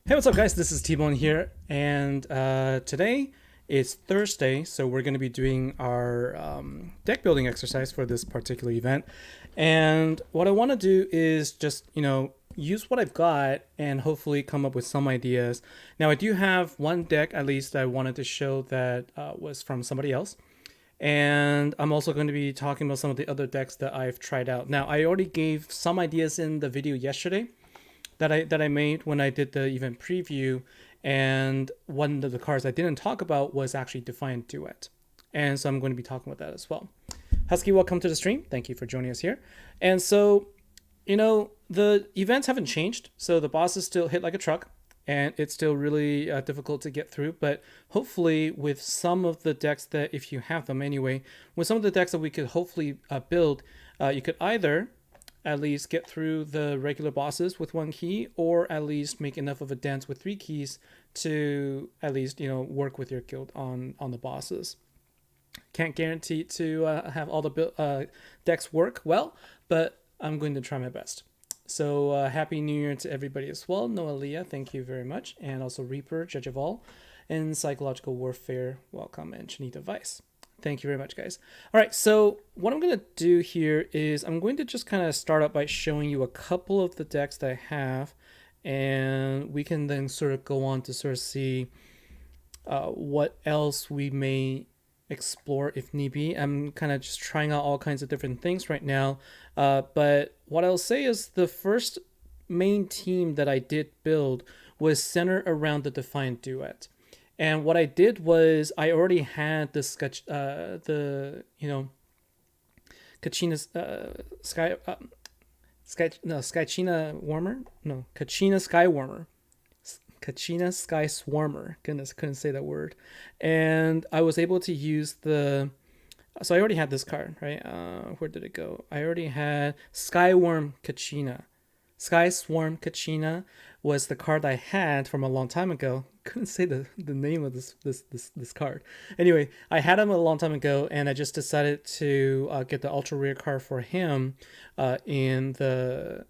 Hey, what's up, guys? This is T-Bone here, and today is Thursday, so we're going to be doing our deck building exercise for this particular event. And what I want to do is just, use what I've got and hopefully come up with some ideas. Now, I do have one deck, at least, that I wanted to show that was from somebody else. And I'm also going to be talking about some of the other decks that I've tried out. Now, I already gave some ideas in the video yesterday that I made when I did the event preview, and one of the cards I didn't talk about was actually Defiant Duet, and so I'm going to be talking about that as well. Husky, welcome to the stream. Thank you for joining us here. And so, the events haven't changed, so the bosses still hit like a truck, and it's still really difficult to get through. But hopefully, with some of the decks that, if you have them anyway, with some of the decks that we could hopefully build, you could either at least get through the regular bosses with one key, or at least make enough of a dent with three keys to at least work with your guild on the bosses. Can't guarantee to have all the decks work well, but I'm going to try my best. So happy New Year to everybody as well. Noelia, thank you very much, and also Reaper, Judge of All, and Psychological Warfare, welcome, and Chanita Vice. Thank you very much, guys. All right, so what I'm going to do here is I'm going to just kind of start up by showing you a couple of the decks that I have, and we can then sort of go on to sort of see what else we may explore if need be. I'm kind of just trying out all kinds of different things right now, but what I'll say is the first main team that I did build was centered around the Defiant Duet. And what I did was I already had the Kachina's Skychina Warmer? No, Kachina Sky Warmer. Kachina Sky Swarmer. Goodness, couldn't say that word. And I was able to use so I already had this card, right? Where did it go? I already had Skyworm Kachina. Sky Swarm Kachina was the card I had from a long time ago. Couldn't say the name of this card. Anyway, I had him a long time ago, and I just decided to get the ultra rare card for him in the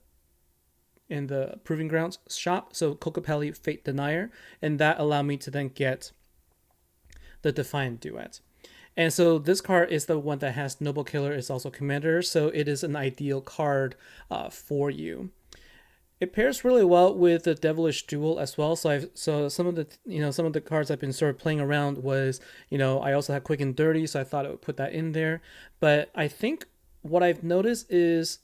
Proving Grounds shop. So Kokopelli Fate Denier, and that allowed me to then get the Defiant Duet. And so this card is the one that has Noble Killer, is also Commander, so it is an ideal card for you. It pairs really well with the Devilish Duel as well. So some of the cards I've been sort of playing around was, I also have Quick and Dirty, so I thought I would put that in there. But I think what I've noticed is,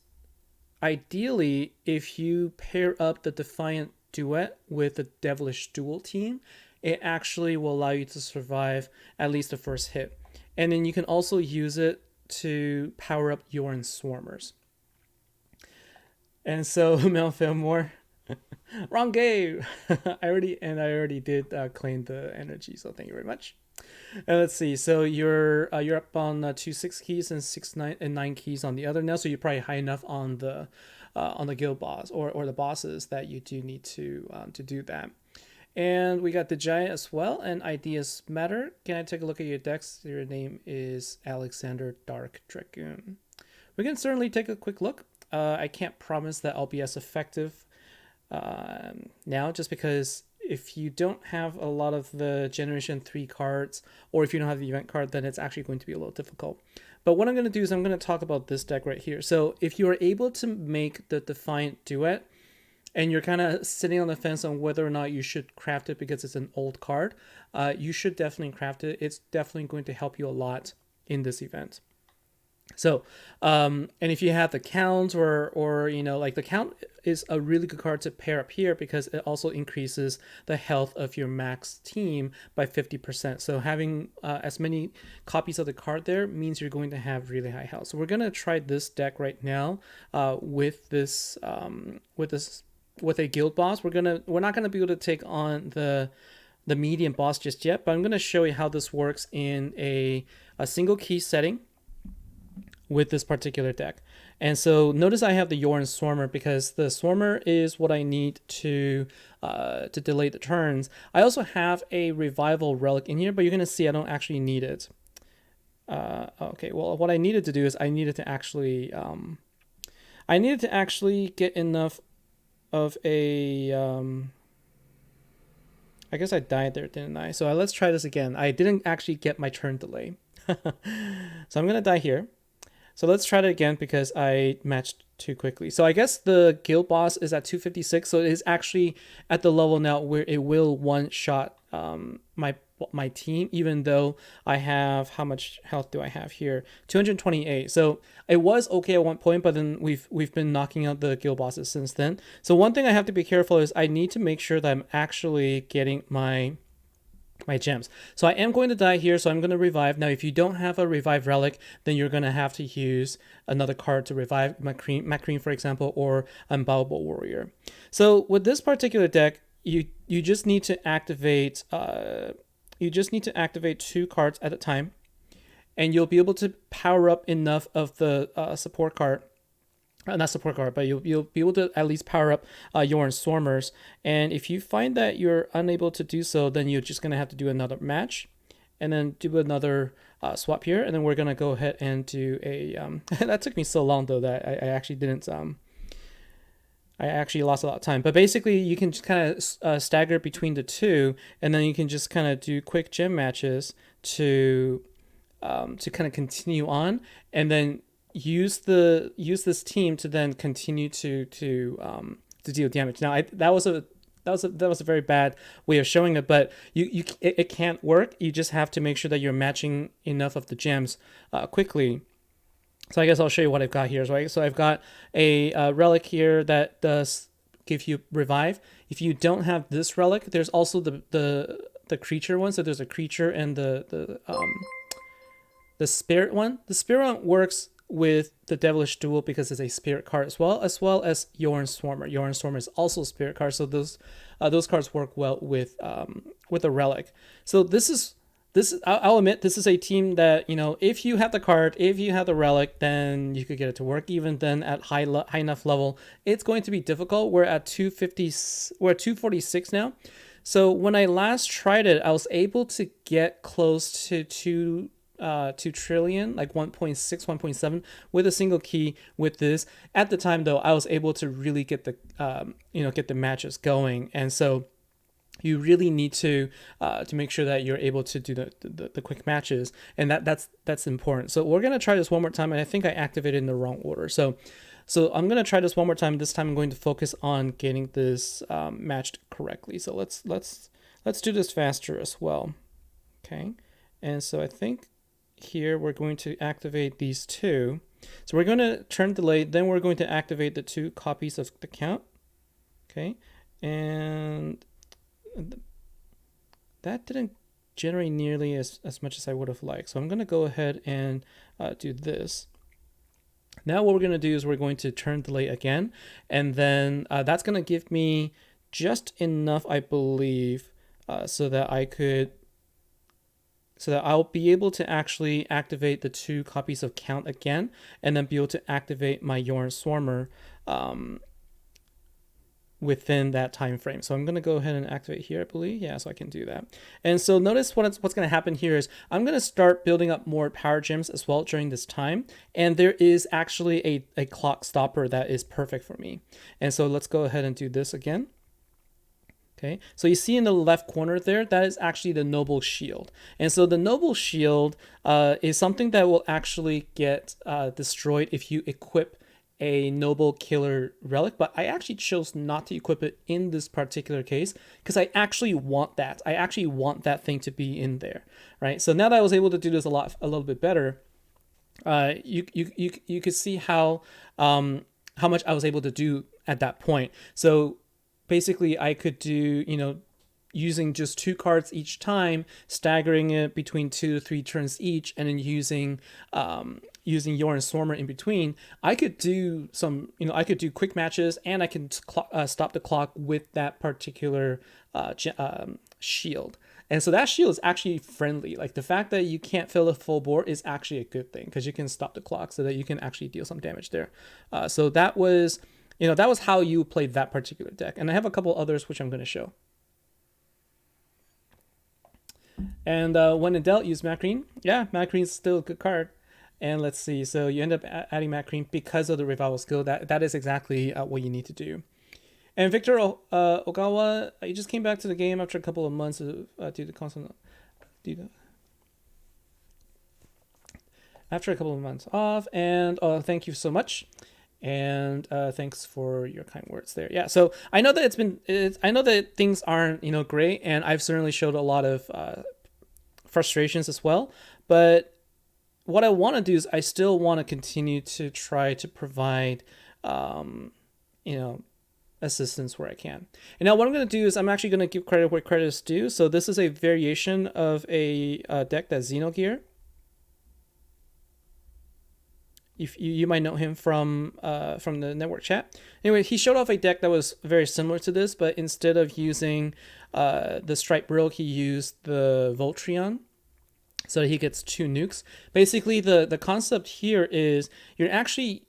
ideally, if you pair up the Defiant Duet with the Devilish Duel team, it actually will allow you to survive at least the first hit. And then you can also use it to power up Yorn Swarmers. And so Mel Fillmore, wrong game. I already did claim the energy, so thank you very much. And let's see. So you're up on 2 6 keys and 9 keys on the other now. So you're probably high enough on the guild boss or the bosses that you do need to do that. And we got the giant as well. And ideas matter. Can I take a look at your decks? Your name is Alexander Dark Dragoon. We can certainly take a quick look. I can't promise that I'll be as effective now, just because if you don't have a lot of the Generation 3 cards, or if you don't have the event card, then it's actually going to be a little difficult. But what I'm going to do is I'm going to talk about this deck right here. So if you are able to make the Defiant Duet, and you're kind of sitting on the fence on whether or not you should craft it because it's an old card, you should definitely craft it. It's definitely going to help you a lot in this event. So, and if you have the count or like the count is a really good card to pair up here because it also increases the health of your max team by 50%. So having as many copies of the card there means you're going to have really high health. So we're going to try this deck right now with a guild boss. We're not gonna be able to take on the medium boss just yet, but I'm gonna show you how this works in a single key setting with this particular deck. And so notice I have the Yorn Swarmer because the Swarmer is what I need to delay the turns. I also have a Revival Relic in here, but you're gonna see I don't actually need it. Okay, well, what I needed to do is I needed to actually get enough of a I guess I died there, didn't I? So let's try this again. I didn't actually get my turn delay. So I'm going to die here. So let's try it again because I matched too quickly. So I guess the guild boss is at 256. So it is actually at the level now where it will one-shot my team, even though I have, how much health do I have here? 228. So it was okay at one point, but then we've been knocking out the guild bosses since then. So one thing I have to be careful is I need to make sure that I'm actually getting my gems. So I am going to die here, so I'm going to revive. Now, if you don't have a revive relic, then you're going to have to use another card to revive Macreen, for example, or Unbowable Warrior. So with this particular deck, you just need to activate two cards at a time, and you'll be able to power up enough of the support card. Not support card, but you'll be able to at least power up your Swarmers. And if you find that you're unable to do so, then you're just going to have to do another match and then do another swap here. And then we're going to go ahead and do a... that took me so long, though, that I actually didn't... I actually lost a lot of time. But basically, you can just kind of stagger between the two, and then you can just kind of do quick gem matches to kind of continue on, and then use this team to then continue to deal damage. Now that was a very bad way of showing it, but it can't work. You just have to make sure that you're matching enough of the gems quickly. So I guess I'll show you what I've got here. So I've got a relic here that does give you revive. If you don't have this relic, there's also the creature one. So there's a creature and the spirit one. The spirit one works with the Devilish Duel because it's a spirit card as well as Yorn Swarmer. Yorn Swarmer is also a spirit card, so those cards work well with a relic. So this is I'll admit this is a team that, you know, if you have the card, if you have the relic, then you could get it to work. Even then, at high enough level, it's going to be difficult. We're at 250. We're at 246 now. So when I last tried it, I was able to get close to 2 trillion, like 1.6, 1.7 with a single key with this. At the time, though, I was able to really get the get the matches going, and so you really need to make sure that you're able to do the quick matches, and that's important. So we're gonna try this one more time, and I think I activated in the wrong order. So I'm gonna try this one more time. This time I'm going to focus on getting this matched correctly. So let's do this faster as well. Okay, and so I think here we're going to activate these two. So we're going to turn delay, then we're going to activate the 2 copies of the count. Okay, and that didn't generate nearly as much as I would have liked. So I'm going to go ahead and do this. Now what we're going to do is we're going to turn delay again, and then that's going to give me just enough, I believe, so that I'll be able to actually activate the 2 copies of count again, and then be able to activate my Yorn Swarmer within that time frame. So I'm going to go ahead and activate here, I believe. Yeah, so I can do that. And so notice what's going to happen here is I'm going to start building up more power gems as well during this time. And there is actually a clock stopper that is perfect for me. And so let's go ahead and do this again. Okay, so you see in the left corner there, that is actually the Noble Shield. And so the Noble Shield is something that will actually get destroyed if you equip a Noble Killer Relic, but I actually chose not to equip it in this particular case because I actually want that. I actually want that thing to be in there, right? So now that I was able to do this a little bit better, you could see how much I was able to do at that point. So basically, I could do, using just 2 cards each time, staggering it between 2 to 3 turns each, and then using Yorn Swarmer in between. I could do I could do quick matches, and I can stop the clock with that particular shield. And so that shield is actually friendly. Like the fact that you can't fill a full board is actually a good thing because you can stop the clock so that you can actually deal some damage there. So that was how you played that particular deck. And I have a couple others which I'm going to show. And when in doubt, use Macreen. Yeah, Macreen's still a good card. And let's see. So you end up adding Macreen because of the revival skill. That is exactly what you need to do. And Victor Ogawa, he just came back to the game after a couple of months due to constant. After a couple of months off, and thank you so much, and thanks for your kind words there. Yeah, so I know that I know that things aren't great, and I've certainly showed a lot of frustrations as well. But what I want to do is I still want to continue to try to provide, you know, assistance where I can. And now what I'm going to do is I'm actually going to give credit where credit is due. So this is a variation of a deck that's Xenogear. If you might know him from the network chat. Anyway, he showed off a deck that was very similar to this, but instead of using the Stripe Brilk, he used the Voltreon. So he gets 2 nukes. Basically, the concept here is you're actually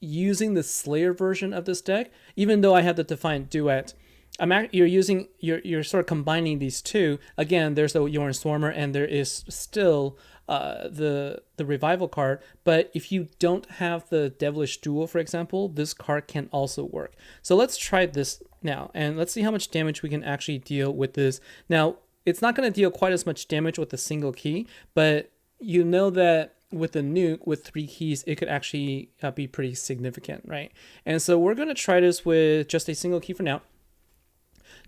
using the Slayer version of this deck, even though I have the Defiant Duet. You're sort of combining these two. Again, there's the Yorn Swarmer, and there is still the revival card. But if you don't have the Devilish Duel, for example, this card can also work. So let's try this now, and let's see how much damage we can actually deal with this. Now, it's not going to deal quite as much damage with a single key, but you know that with the nuke, with 3 keys, it could actually be pretty significant, right? And so we're going to try this with just a single key for now,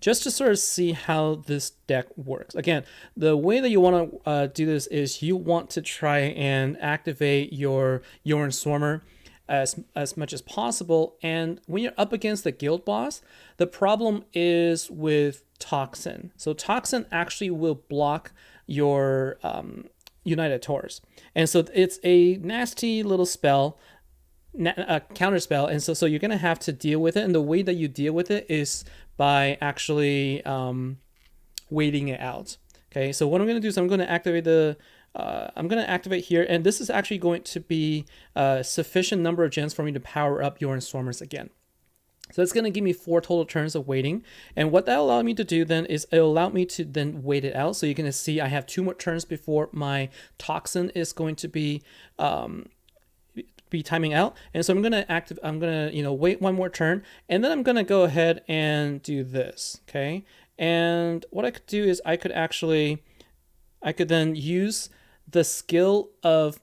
just to sort of see how this deck works. Again, the way that you want to do this is you want to try and activate your Yorn Swarmer as much as possible. And when you're up against the guild boss, the problem is with Toxin. So Toxin actually will block your United Taurs. And so it's a nasty little spell, counter spell. And so you're going to have to deal with it. And the way that you deal with it is by actually waiting it out. Okay, so what I'm going to do is I'm going to activate here, and this is actually going to be a sufficient number of gens for me to power up Yorn Swarmers again. So it's going to give me 4 total turns of waiting. And what that allowed me to do then is it allowed me to then wait it out. So you're going to see I have 2 more turns before my Toxin is going to be timing out. And so I'm going to wait 1 more turn, and then I'm going to go ahead and do this. Okay. And what I could do is I could then use the skill of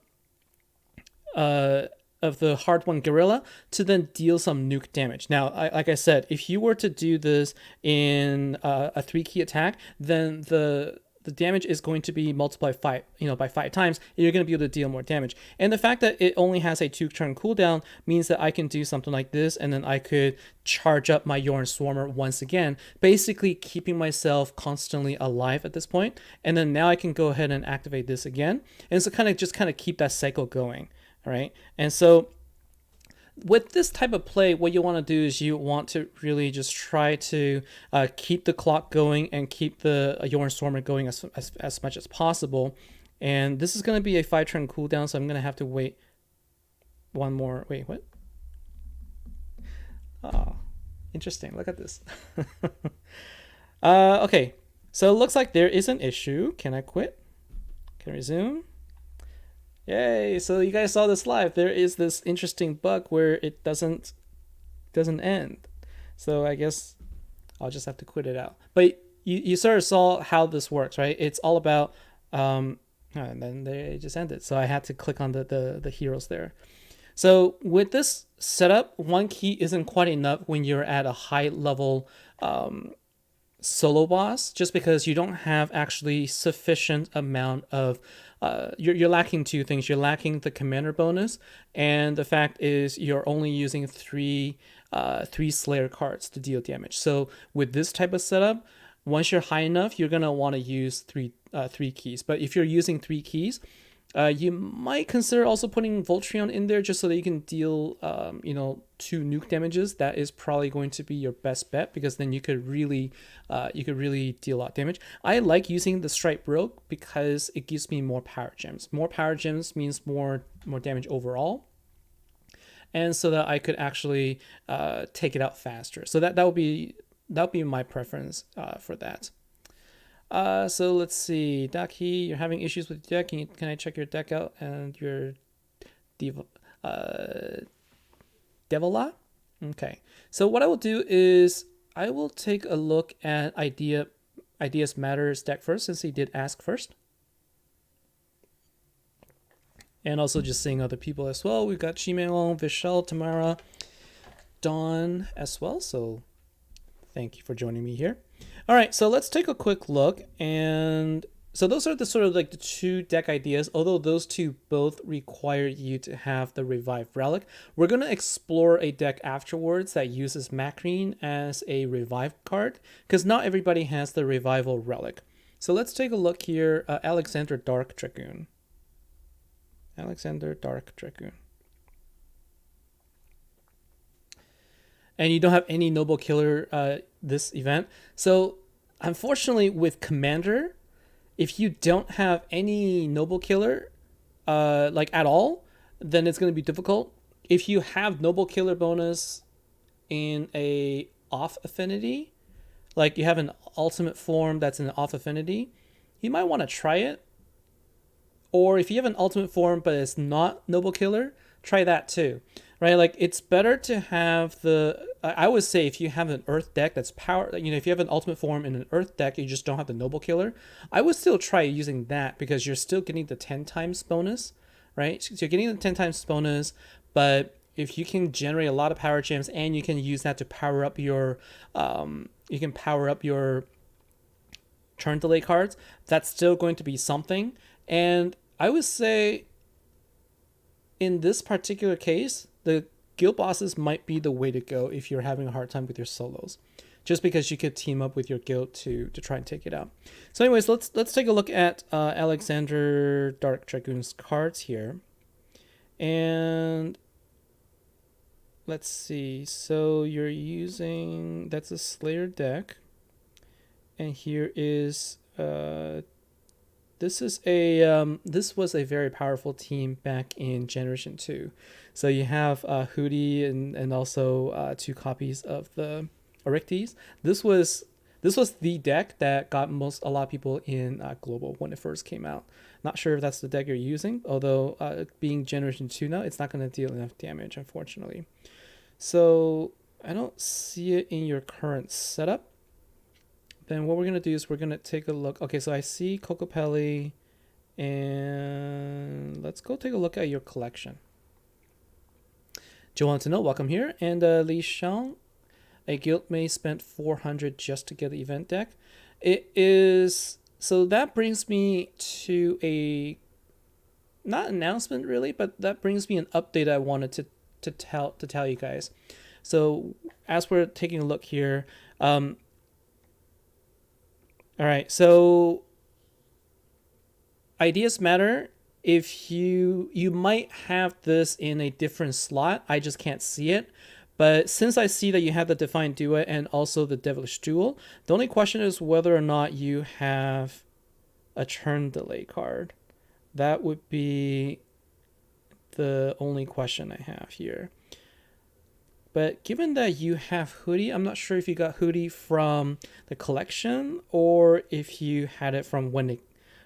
the hard one Gorilla to then deal some nuke damage. Now, like I said, if you were to do this in a 3-key attack, then the damage is going to be multiplied by 5 times, and you're going to be able to deal more damage. And the fact that it only has a 2-turn cooldown means that I can do something like this, and then I could charge up my Yorn Swarmer once again, basically keeping myself constantly alive at this point. And then now I can go ahead and activate this again, and so kind of keep that cycle going. All right, and so with this type of play, what you want to do is you want to really just try to keep the clock going and keep the Yorn Swarmer going as much as possible. And this is going to be a 5-turn cooldown, so I'm going to have to wait 1 more. Wait, what? Oh, interesting. Look at this. Okay, so it looks like there is an issue. Can I quit? Can I resume? Yay, so you guys saw this live. There is this interesting bug where it doesn't end. So I guess I'll just have to quit it out. But you sort of saw how this works, right? It's all about and then they just ended. So I had to click on the heroes there. So with this setup, 1 key isn't quite enough when you're at a high level solo boss, just because you don't have actually sufficient amount of you're lacking 2 things. You're lacking the commander bonus, and the fact is you're only using 3 Slayer cards to deal damage. So with this type of setup, once you're high enough, you're gonna want to use 3 keys. But if you're using 3 keys, you might consider also putting Voltreon in there just so that you can deal 2 nuke damages. That is probably going to be your best bet, because then you could really deal a lot of damage. I like using the Stripe Brilk because it gives me more power gems. More power gems means more damage overall, and so that I could actually take it out faster. So that would be my preference for that. So let's see, Daki, you're having issues with your deck. Can I check your deck out and your Devola? Okay, so what I will do is I will take a look at Ideas Matters deck first, since he did ask first. And also just seeing other people as well. We've got Chimeo, Vishal, Tamara, Dawn as well. So thank you for joining me here. All right, so let's take a quick look. And so those are the sort of like the two deck ideas, although those two both require you to have the Revive Relic. We're going to explore a deck afterwards that uses Macrine as a Revive card, because not everybody has the Revival Relic. So let's take a look here. Alexander Dark Dragoon. Alexander Dark Dragoon. And you don't have any Noble Killer this event. So unfortunately with Commander, if you don't have any Noble Killer like at all, then it's going to be difficult. If you have Noble Killer bonus in a off affinity, like you have an ultimate form that's in an off affinity, you might want to try it. Or if you have an ultimate form but it's not Noble Killer, try that too, right? Like it's better to have the, I would say if you have an Earth deck that's power, if you have an ultimate form in an Earth deck, you just don't have the Noble Killer, I would still try using that because you're still getting the 10 times bonus, right? So you're getting the 10 times bonus, but if you can generate a lot of power gems and you can use that to power up your, turn delay cards, that's still going to be something. And I would say in this particular case, the guild bosses might be the way to go if you're having a hard time with your solos, just because you could team up with your guild to try and take it out. So anyways, let's take a look at Alexander Dark Dragoon's cards here. And let's see. So you're using, that's a Slayer deck. And here is this was a very powerful team back in Generation 2. So you have Hootie and also 2 copies of the Oryctes. This was the deck that got a lot of people in Global when it first came out. Not sure if that's the deck you're using, although being Generation 2 now, it's not going to deal enough damage, unfortunately. So I don't see it in your current setup. Then what we're going to do is we're going to take a look. Okay, so I see Kokopelli, and let's go take a look at your collection. Joanne to know, welcome here. And Li Xiang, a guildmate spent 400 just to get the event deck. It is, so that brings me to a, not announcement really, but that brings me an update I wanted to tell you guys. So as we're taking a look here, all right, so Ideas Matter. If you might have this in a different slot, I just can't see it. But since I see that you have the Defiant Duet and also the Devilish Duel, the only question is whether or not you have a turn delay card. That would be the only question I have here. But given that you have Hootie, I'm not sure if you got Hootie from the collection or if you had it from when it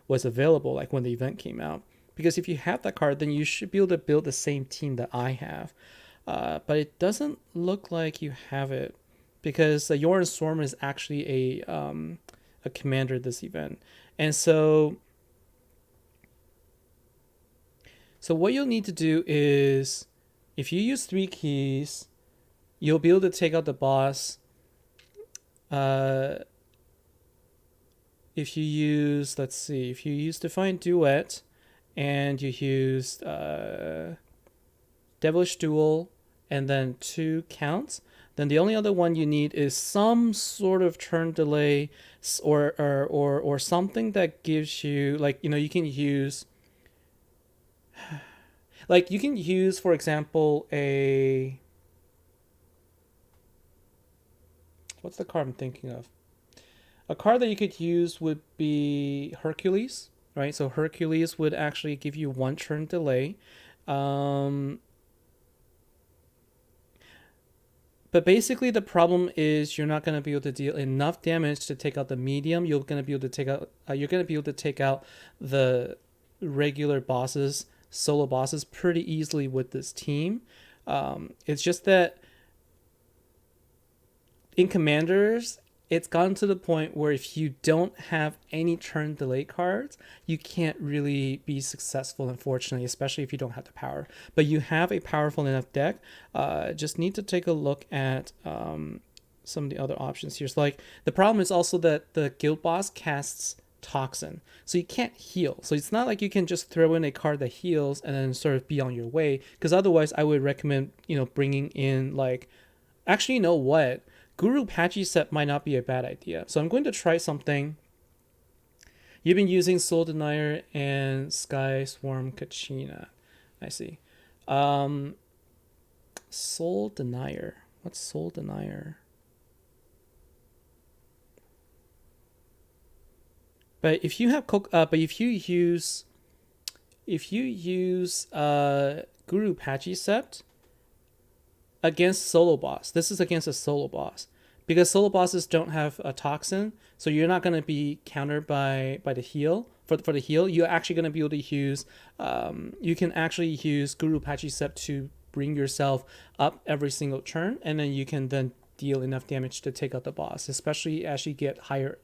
was available, like when the event came out. Because if you have that card, then you should be able to build the same team that I have. But it doesn't look like you have it, because Yoran Storm is actually a commander this event. And so what you'll need to do is, if you use 3 keys, you'll be able to take out the boss. If you use, let's see, if you use Defiant Duet and you use Devilish Duel and then 2 counts, then the only other one you need is some sort of turn delay or something that gives you, like, you can use, like, you can use, for example, what's the card I'm thinking of? A card that you could use would be Hercules, right? So Hercules would actually give you 1 turn delay. But basically the problem is you're not going to be able to deal enough damage to take out the medium. You're going to be able to take out the regular bosses, solo bosses, pretty easily with this team. It's just that in Commanders, it's gotten to the point where if you don't have any turn delay cards, you can't really be successful, unfortunately, especially if you don't have the power. But you have a powerful enough deck. Just need to take a look at some of the other options here. So like the problem is also that the guild boss casts Toxin, so you can't heal. So it's not like you can just throw in a card that heals and then sort of be on your way, because otherwise I would recommend bringing in like, actually, you know what, Guru Pachysep might not be a bad idea. So I'm going to try something. You've been using Soul Denier and Sky Swarm Kachina. I see. Soul Denier. What's Soul Denier? But if you have if you use Guru Pachysep against solo boss, this is against a solo boss, because solo bosses don't have a Toxin, so you're not going to be countered by the heal. For the heal, you're actually going to be able to use you can actually use Guru Pachysep to bring yourself up every single turn, and then you can then deal enough damage to take out the boss, especially as you get higher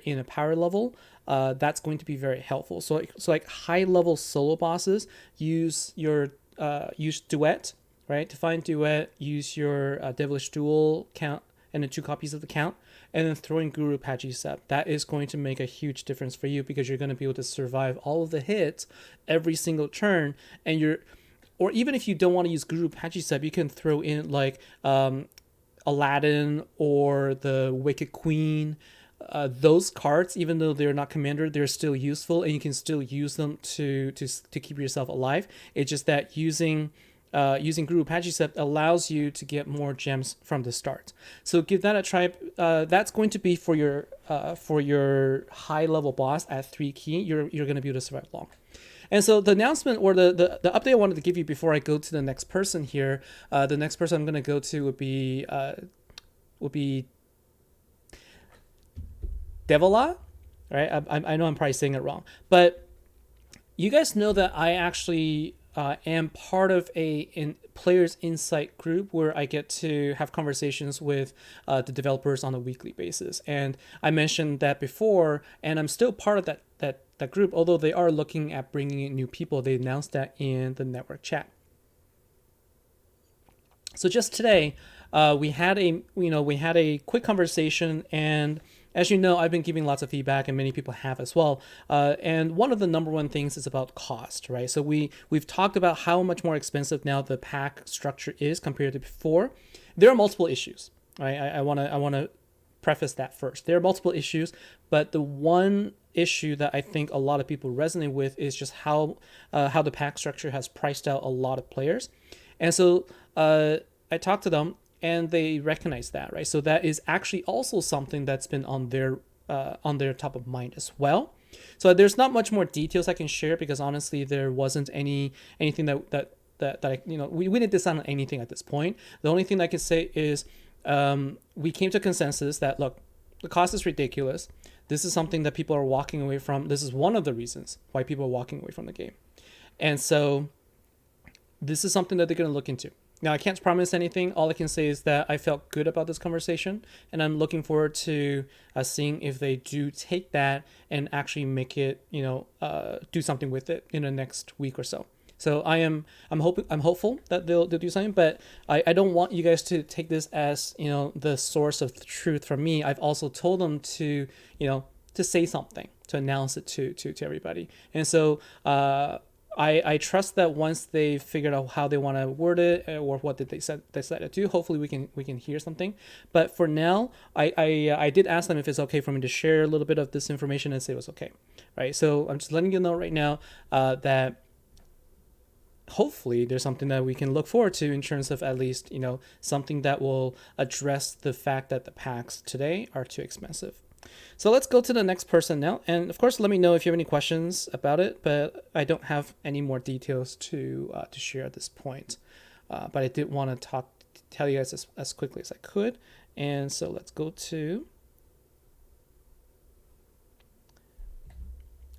in a power level. That's going to be very helpful. So like high level solo bosses, use Duet, right? To find Duet, use your Devilish Duel count and then 2 copies of the count, and then throw in Guru Pachysep. That is going to make a huge difference for you, because you're going to be able to survive all of the hits every single turn. And or even if you don't want to use Guru Pachysep, you can throw in like Aladdin or the Wicked Queen. Those cards, even though they're not commander, they're still useful, and you can still use them to keep yourself alive. It's just that using Guru Pachysep allows you to get more gems from the start. So give that a try. That's going to be for your high level boss at 3 key. You're going to be able to survive long. And so the announcement, or the update I wanted to give you before I go to the next person here, the next person I'm going to go to would be Devila, right? I know I'm probably saying it wrong, but you guys know that I actually am part of a Players Insight group where I get to have conversations with the developers on a weekly basis. And I mentioned that before, and I'm still part of that group, although they are looking at bringing in new people. They announced that in the network chat. So just today, we had a quick conversation, and as you know, I've been giving lots of feedback, and many people have as well. And one of the number one things is about cost, right? So we've talked about how much more expensive now the pack structure is compared to before. There are multiple issues, right? I want to preface that first. There are multiple issues, but the one issue that I think a lot of people resonate with is just how the pack structure has priced out a lot of players. And so I talked to them, and they recognize that, right? So that is actually also something that's been on their top of mind as well. So there's not much more details I can share, because honestly, there wasn't anything that I, we didn't decide on anything at this point. The only thing I can say is we came to a consensus that, look, the cost is ridiculous. This is something that people are walking away from. This is one of the reasons why people are walking away from the game. And so this is something that they're going to look into. Now, I can't promise anything. All I can say is that I felt good about this conversation, and I'm looking forward to seeing if they do take that and actually make it, do something with it in the next week or so. So I'm hopeful that they'll do something, but I don't want you guys to take this as, the source of truth from me. I've also told them to say something, to announce it to everybody. And so I trust that once they figured out how they want to word it, or what did they decide to do, hopefully we can hear something. But for now, I did ask them if it's okay for me to share a little bit of this information, and say it was okay, right? So I'm just letting you know right now that hopefully there's something that we can look forward to in terms of at least, something that will address the fact that the packs today are too expensive. So let's go to the next person now. And of course, let me know if you have any questions about it, but I don't have any more details to share at this point. But I did want to tell you guys as quickly as I could. And so let's go to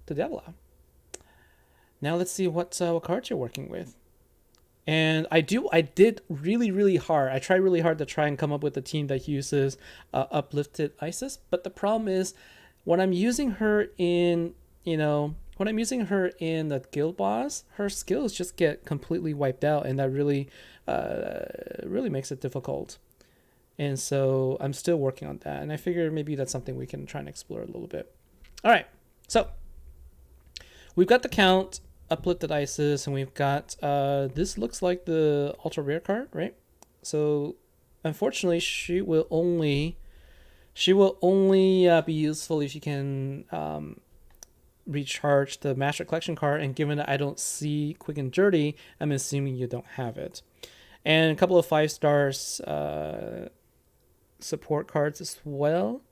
Devila. Now let's see what cards you're working with. And I did really hard. I tried really hard to try and come up with a team that uses uplifted Isis. But the problem is, when I'm using her in, when I'm using her in the guild boss, her skills just get completely wiped out, and that really makes it difficult. And so I'm still working on that, and I figure maybe that's something we can try and explore a little bit. All right, so we've got the count, uplifted Isis, and we've got this looks like the ultra rare card, right? So unfortunately, she will only be useful if you can recharge the Master Collection card. And given that I don't see Quick and Dirty, I'm assuming you don't have it. And a couple of 5 stars support cards as well.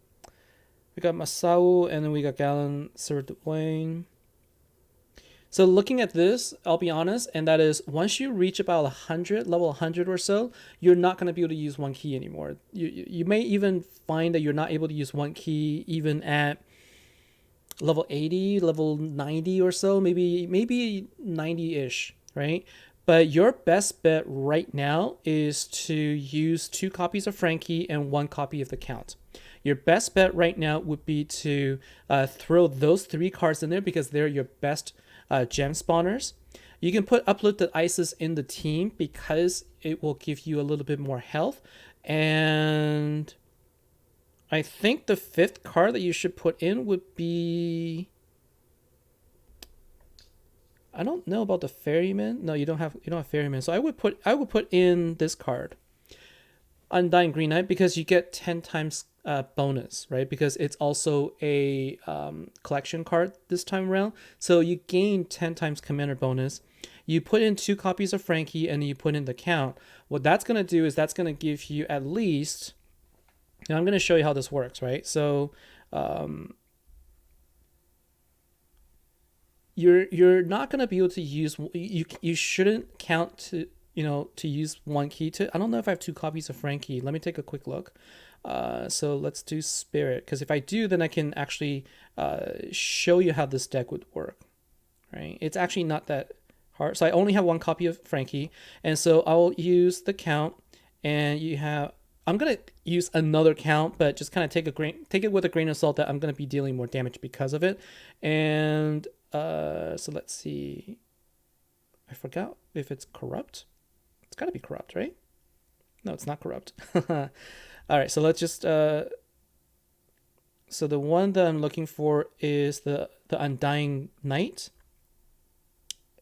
We got Masao, and then we got Galen, Sir Dwayne. So looking at this, I'll be honest, and that is once you reach about 100, level 100 or so, you're not going to be able to use one key anymore. You may even find that you're not able to use one key even at level 80, level 90 or so, maybe 90-ish, right? But your best bet right now is to use 2 copies of Frankie and 1 copy of the Count. Your best bet right now would be to throw those 3 cards in there because they're your best gem spawners. You can put uplifted Isis in the team because it will give you a little bit more health. And I think the 5th card that you should put in would be, I don't know about the Ferryman. No, you don't have Ferryman. So I would put in this card, Undying Green Knight, because you get 10 times bonus, right? Because it's also a collection card this time around. So you gain 10 times commander bonus. You put in 2 copies of Frankie and you put in the Count. What that's going to do is that's going to give you at least, now I'm going to show you how this works, right? So you're not going to be able to use, you shouldn't count to, to use 1 key to, I don't know if I have 2 copies of Frankie. Let me take a quick look. So let's do Spirit, because if I do, then I can actually show you how this deck would work, right? It's actually not that hard. So I only have 1 copy of Frankie, and so I'll use the Count, and I'm gonna use another Count, but just kind of take it with a grain of salt that I'm gonna be dealing more damage because of it. And so let's see. I forgot if it's corrupt. It's got to be corrupt, right? No, it's not corrupt. All right, so let's just so the one that I'm looking for is the Undying Knight.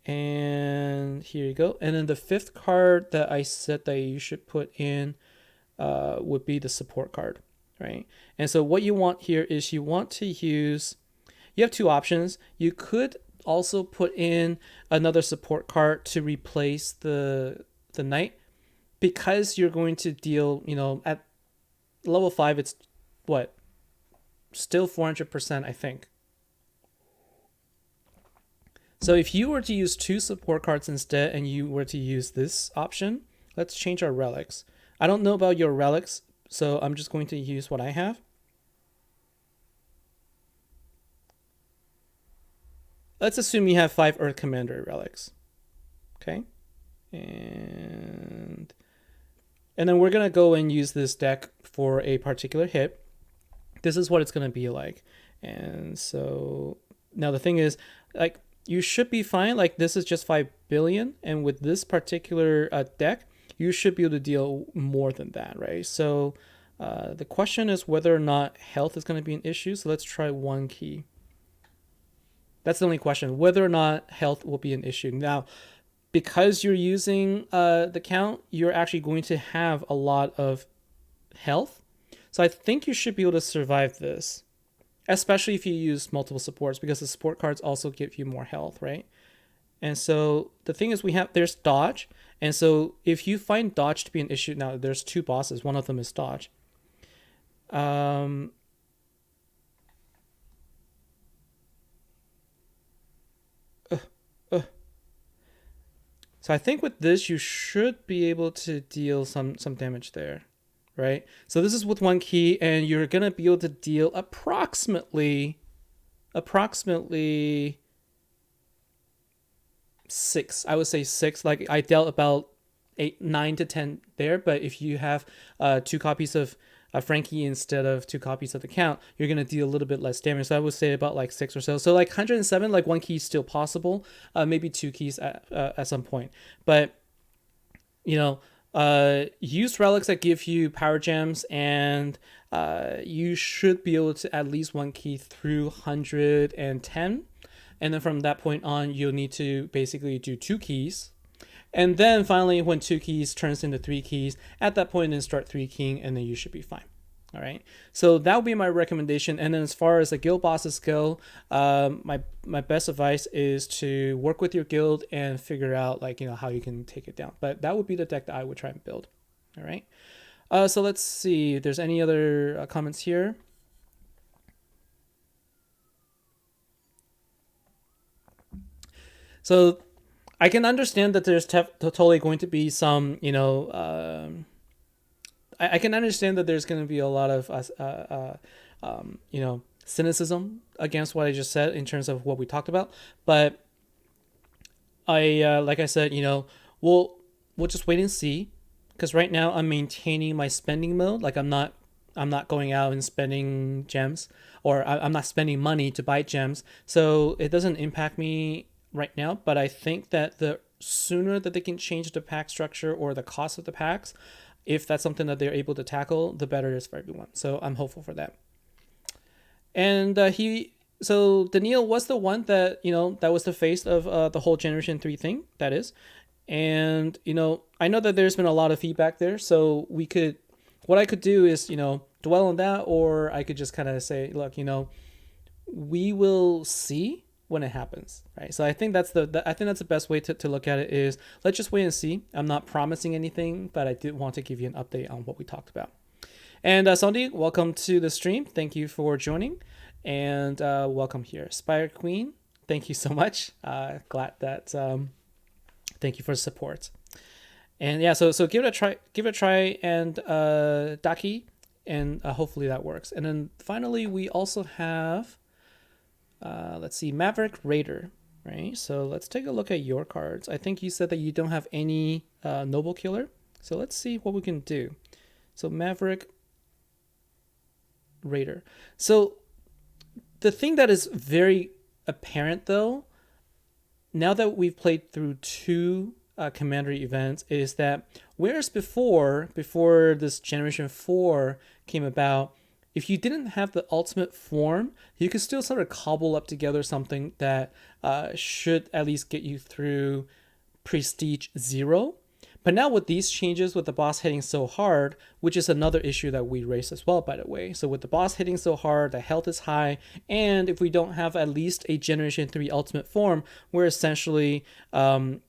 And here you go. And then the 5th card that I said that you should put in would be the support card, right? And so what you want here is you want to use, you have 2 options. You could also put in another support card to replace the knight, because you're going to deal, at level 5, it's what? Still 400%, I think. So if you were to use 2 support cards instead and you were to use this option, let's change our relics. I don't know about your relics, so I'm just going to use what I have. Let's assume you have 5 Earth Commander relics. Okay. And then we're going to go and use this deck for a particular hit. This is what it's going to be like. And so now the thing is, like, you should be fine. Like, this is just 5 billion. And with this particular deck, you should be able to deal more than that, right? So the question is whether or not health is going to be an issue. So let's try 1 key. That's the only question, whether or not health will be an issue. Now, because you're using the Count, you're actually going to have a lot of health. So I think you should be able to survive this, especially if you use multiple supports, because the support cards also give you more health, right? And so the thing is, there's dodge. And so if you find dodge to be an issue, now there's 2 bosses. One of them is dodge. So I think with this, you should be able to deal some damage there, right? So this is with 1 key, and you're going to be able to deal approximately 6. I would say 6. Like I dealt about 8, 9 to 10 there. But if you have 2 copies of Frankie instead of 2 copies of the Count, you're gonna deal a little bit less damage. So I would say about like 6 or so. So like 107, like 1 key is still possible. Maybe 2 keys at some point. But use relics that give you power gems, and you should be able to at least 1 key through 110. And then from that point on, you'll need to basically do 2 keys. And then finally, when 2 keys turns into 3 keys, at that point, then start 3 keying, and then you should be fine. All right. So that would be my recommendation. And then as far as the guild bosses go, my best advice is to work with your guild and figure out how you can take it down. But that would be the deck that I would try and build. All right. So let's see if there's any other comments here. So I can understand that there's totally going to be some, I can understand that there's going to be a lot of, cynicism against what I just said in terms of what we talked about. But like I said, we'll just wait and see, because right now I'm maintaining my spending mode. Like I'm not going out and spending gems, or I'm not spending money to buy gems, so it doesn't impact me right now. But I think that the sooner that they can change the pack structure or the cost of the packs, if that's something that they're able to tackle, the better it is for everyone. So I'm hopeful for that. And Daniil was the one that, that was the face of the whole Generation 3 thing, that is. And, I know that there's been a lot of feedback there. So what I could do is, dwell on that, or I could just kind of say, look, we will see when it happens, right? So I think that's the best way to look at it is, let's just wait and see. I'm not promising anything, but I did want to give you an update on what we talked about. And Sandy, welcome to the stream. Thank you for joining, and welcome here. Spire Queen, thank you so much. Glad that thank you for the support. And yeah, so give it a try, and Daki, and hopefully that works. And then finally, we also have let's see, Maverick Raider, right? So let's take a look at your cards. I think you said that you don't have any Noble Killer. So let's see what we can do. So Maverick Raider. So the thing that is very apparent, though, now that we've played through 2 commandery events, is that whereas before this Generation 4 came about, if you didn't have the ultimate form, you could still sort of cobble up together something that should at least get you through Prestige 0. But now with these changes, with the boss hitting so hard, which is another issue that we raised as well, by the way. So with the boss hitting so hard, the health is high, and if we don't have at least a Generation 3 ultimate form, we're essentially doomed,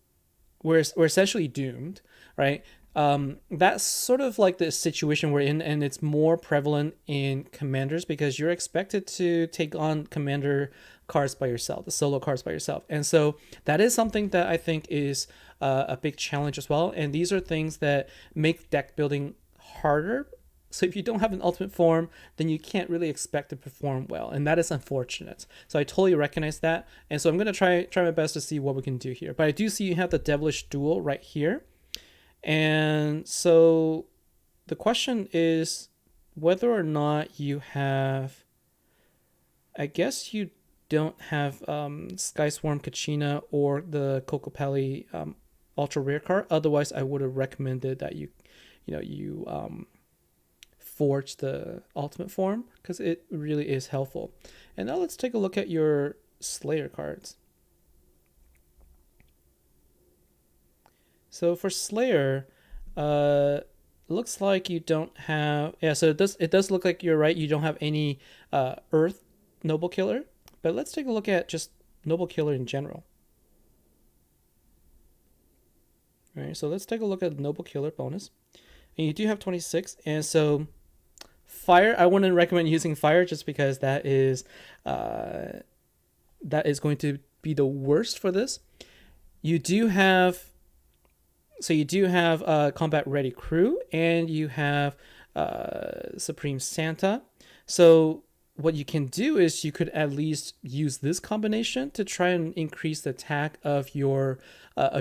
right? That's sort of like the situation we're in, and it's more prevalent in commanders because you're expected to take on commander cards by yourself, the solo cards by yourself. And so that is something that I think is a big challenge as well. And these are things that make deck building harder. So if you don't have an ultimate form, then you can't really expect to perform well. And that is unfortunate. So I totally recognize that. And so I'm going to try my best to see what we can do here. But I do see you have the Devilish Duel right here. And so the question is whether or not you have, I guess you don't have Sky Swarm Kachina or the Kokopelli ultra rare card. Otherwise, I would have recommended that you forge the ultimate form, because it really is helpful. And now let's take a look at your Slayer cards. So for Slayer, looks like you don't have, so it does look like you're right, you don't have any Earth Noble Killer. But let's take a look at just Noble Killer in general. All right, so let's take a look at Noble Killer bonus. And you do have 26, and so Fire, I wouldn't recommend using Fire just because that is going to be the worst for this. You do have Combat Ready Crew, and you have Supreme Santa. So what you can do is you could at least use this combination to try and increase the attack of your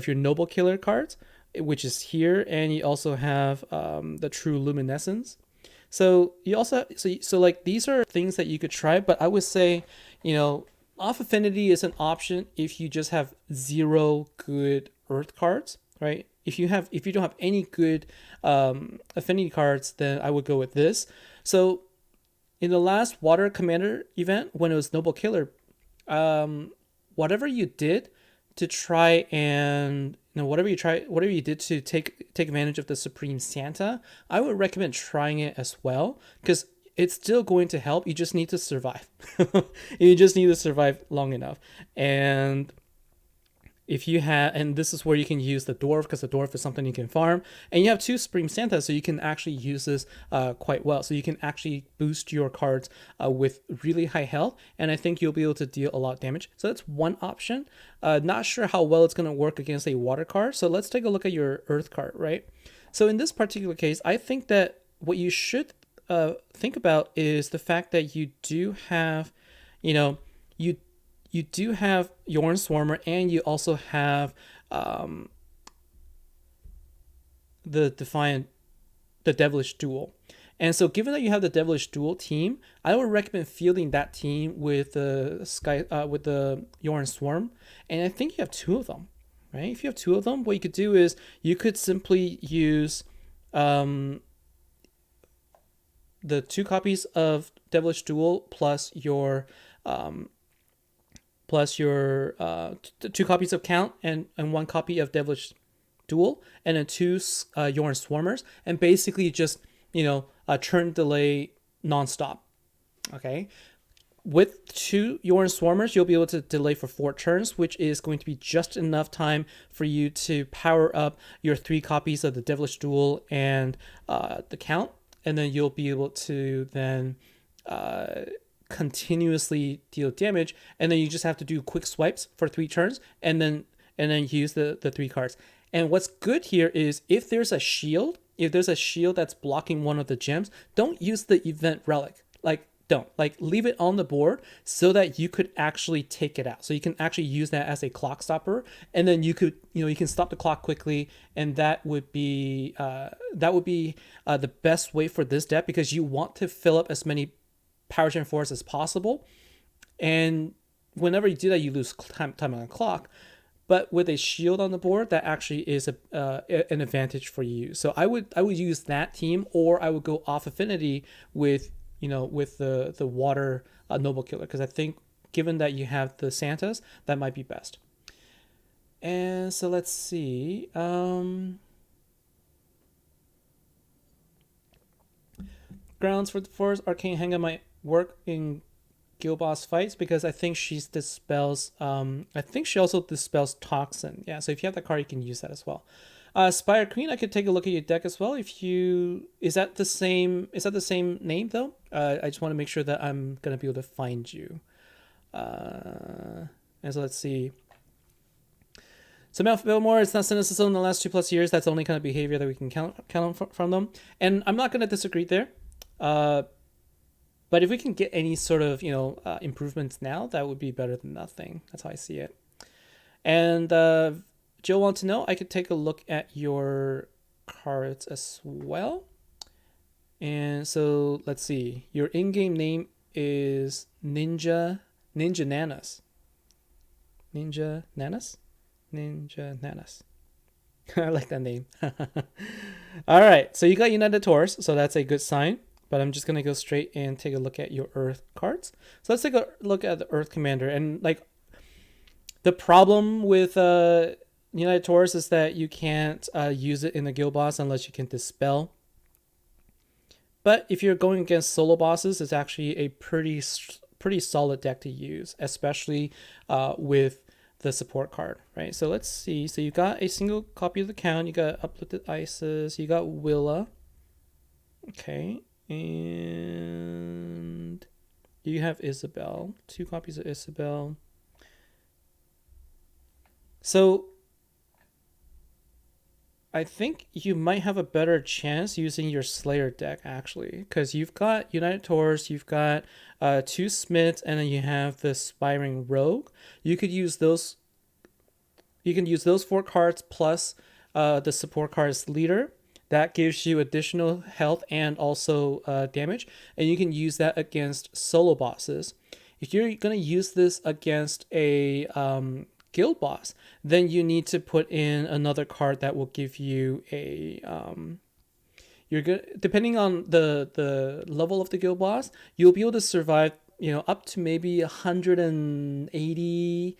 noble killer cards, which is here, and you also have the true luminescence. So you also so like these are things that you could try, but I would say, off affinity is an option if you just have 0 good earth cards, right? If you don't have any good affinity cards, then I would go with this. So in the last Water Commander event, when it was Noble Killer, whatever you did to try and whatever you did to take advantage of the Supreme Santa, I would recommend trying it as well, because it's still going to help. You just need to survive. You just need to survive long enough. And and this is where you can use the dwarf, because the dwarf is something you can farm, and you have 2 Supreme Santas, so you can actually use this quite well. So you can actually boost your cards with really high health, and I think you'll be able to deal a lot of damage. So that's one option. Not sure how well it's going to work against a water card. So let's take a look at your earth card, right? So in this particular case, I think that what you should think about is the fact that you do have, you do have Yorn Swarmer, and you also have the Defiant, the Devilish Duel. And so given that you have the Devilish Duel team, I would recommend fielding that team with the Yorn Swarm. And I think you have 2 of them, right? If you have 2 of them, what you could do is you could simply use the 2 copies of Devilish Duel plus your 2 copies of Count and 1 copy of Devilish Duel, and then 2 Yorn Swarmers, and basically just turn delay nonstop. Okay, with 2 Yorn Swarmers, you'll be able to delay for 4 turns, which is going to be just enough time for you to power up your 3 copies of the Devilish Duel and the Count, and then you'll be able to then continuously deal damage, and then you just have to do quick swipes for 3 turns, and then use the 3 cards. And what's good here is if there's a shield that's blocking one of the gems, don't use the event relic. Leave it on the board so that you could actually take it out. So you can actually use that as a clock stopper, and then you can stop the clock quickly, and that would be the best way for this deck, because you want to fill up as many Power Gen 4s as possible, and whenever you do that, you lose time on the clock. But with a shield on the board, that actually is an advantage for you. So I would use that team, or I would go off affinity with the water Noble Killer, because I think given that you have the Santas, that might be best. And so let's see. Grounds for the Forest Arcane Hanga might work in guild boss fights, because I think she dispels I think she also dispels Toxin. Yeah, so if you have that card, you can use that as well. Spire Queen, I could take a look at your deck as well. Is that the same name though? I just want to make sure that I'm gonna be able to find you. And so let's see. So Mount Fillmore, it's not Cynicism in the last 2+ years. That's the only kind of behavior that we can count on from them. And I'm not gonna disagree there. But if we can get any sort of improvements now, that would be better than nothing. That's how I see it. And Jill wants to know, I could take a look at your cards as well. And so let's see. Your in-game name is Ninja Nanas. Ninja Nanas. I like that name. All right, so you got United Taurus, so that's a good sign. But I'm just going to go straight and take a look at your Earth cards. So let's take a look at the Earth Commander. And the problem with United Taurus is that you can't use it in the guild boss unless you can dispel. But if you're going against solo bosses, it's actually a pretty solid deck to use, especially with the support card, right? So let's see. So you got a single copy of the Count. You got Uplifted Isis. You got Willa. Okay. And you have Isabel, 2 copies of Isabel. So I think you might have a better chance using your Slayer deck actually, because you've got United Taurs, you've got two Smiths, and then you have the Spiring Rogue. You could use those. You can use those four cards plus the support cards leader. That gives you additional health and also damage, and you can use that against solo bosses. If you're gonna use this against a guild boss, then you need to put in another card that will give you a you're good depending on the level of the guild boss, you'll be able to survive, up to maybe 180.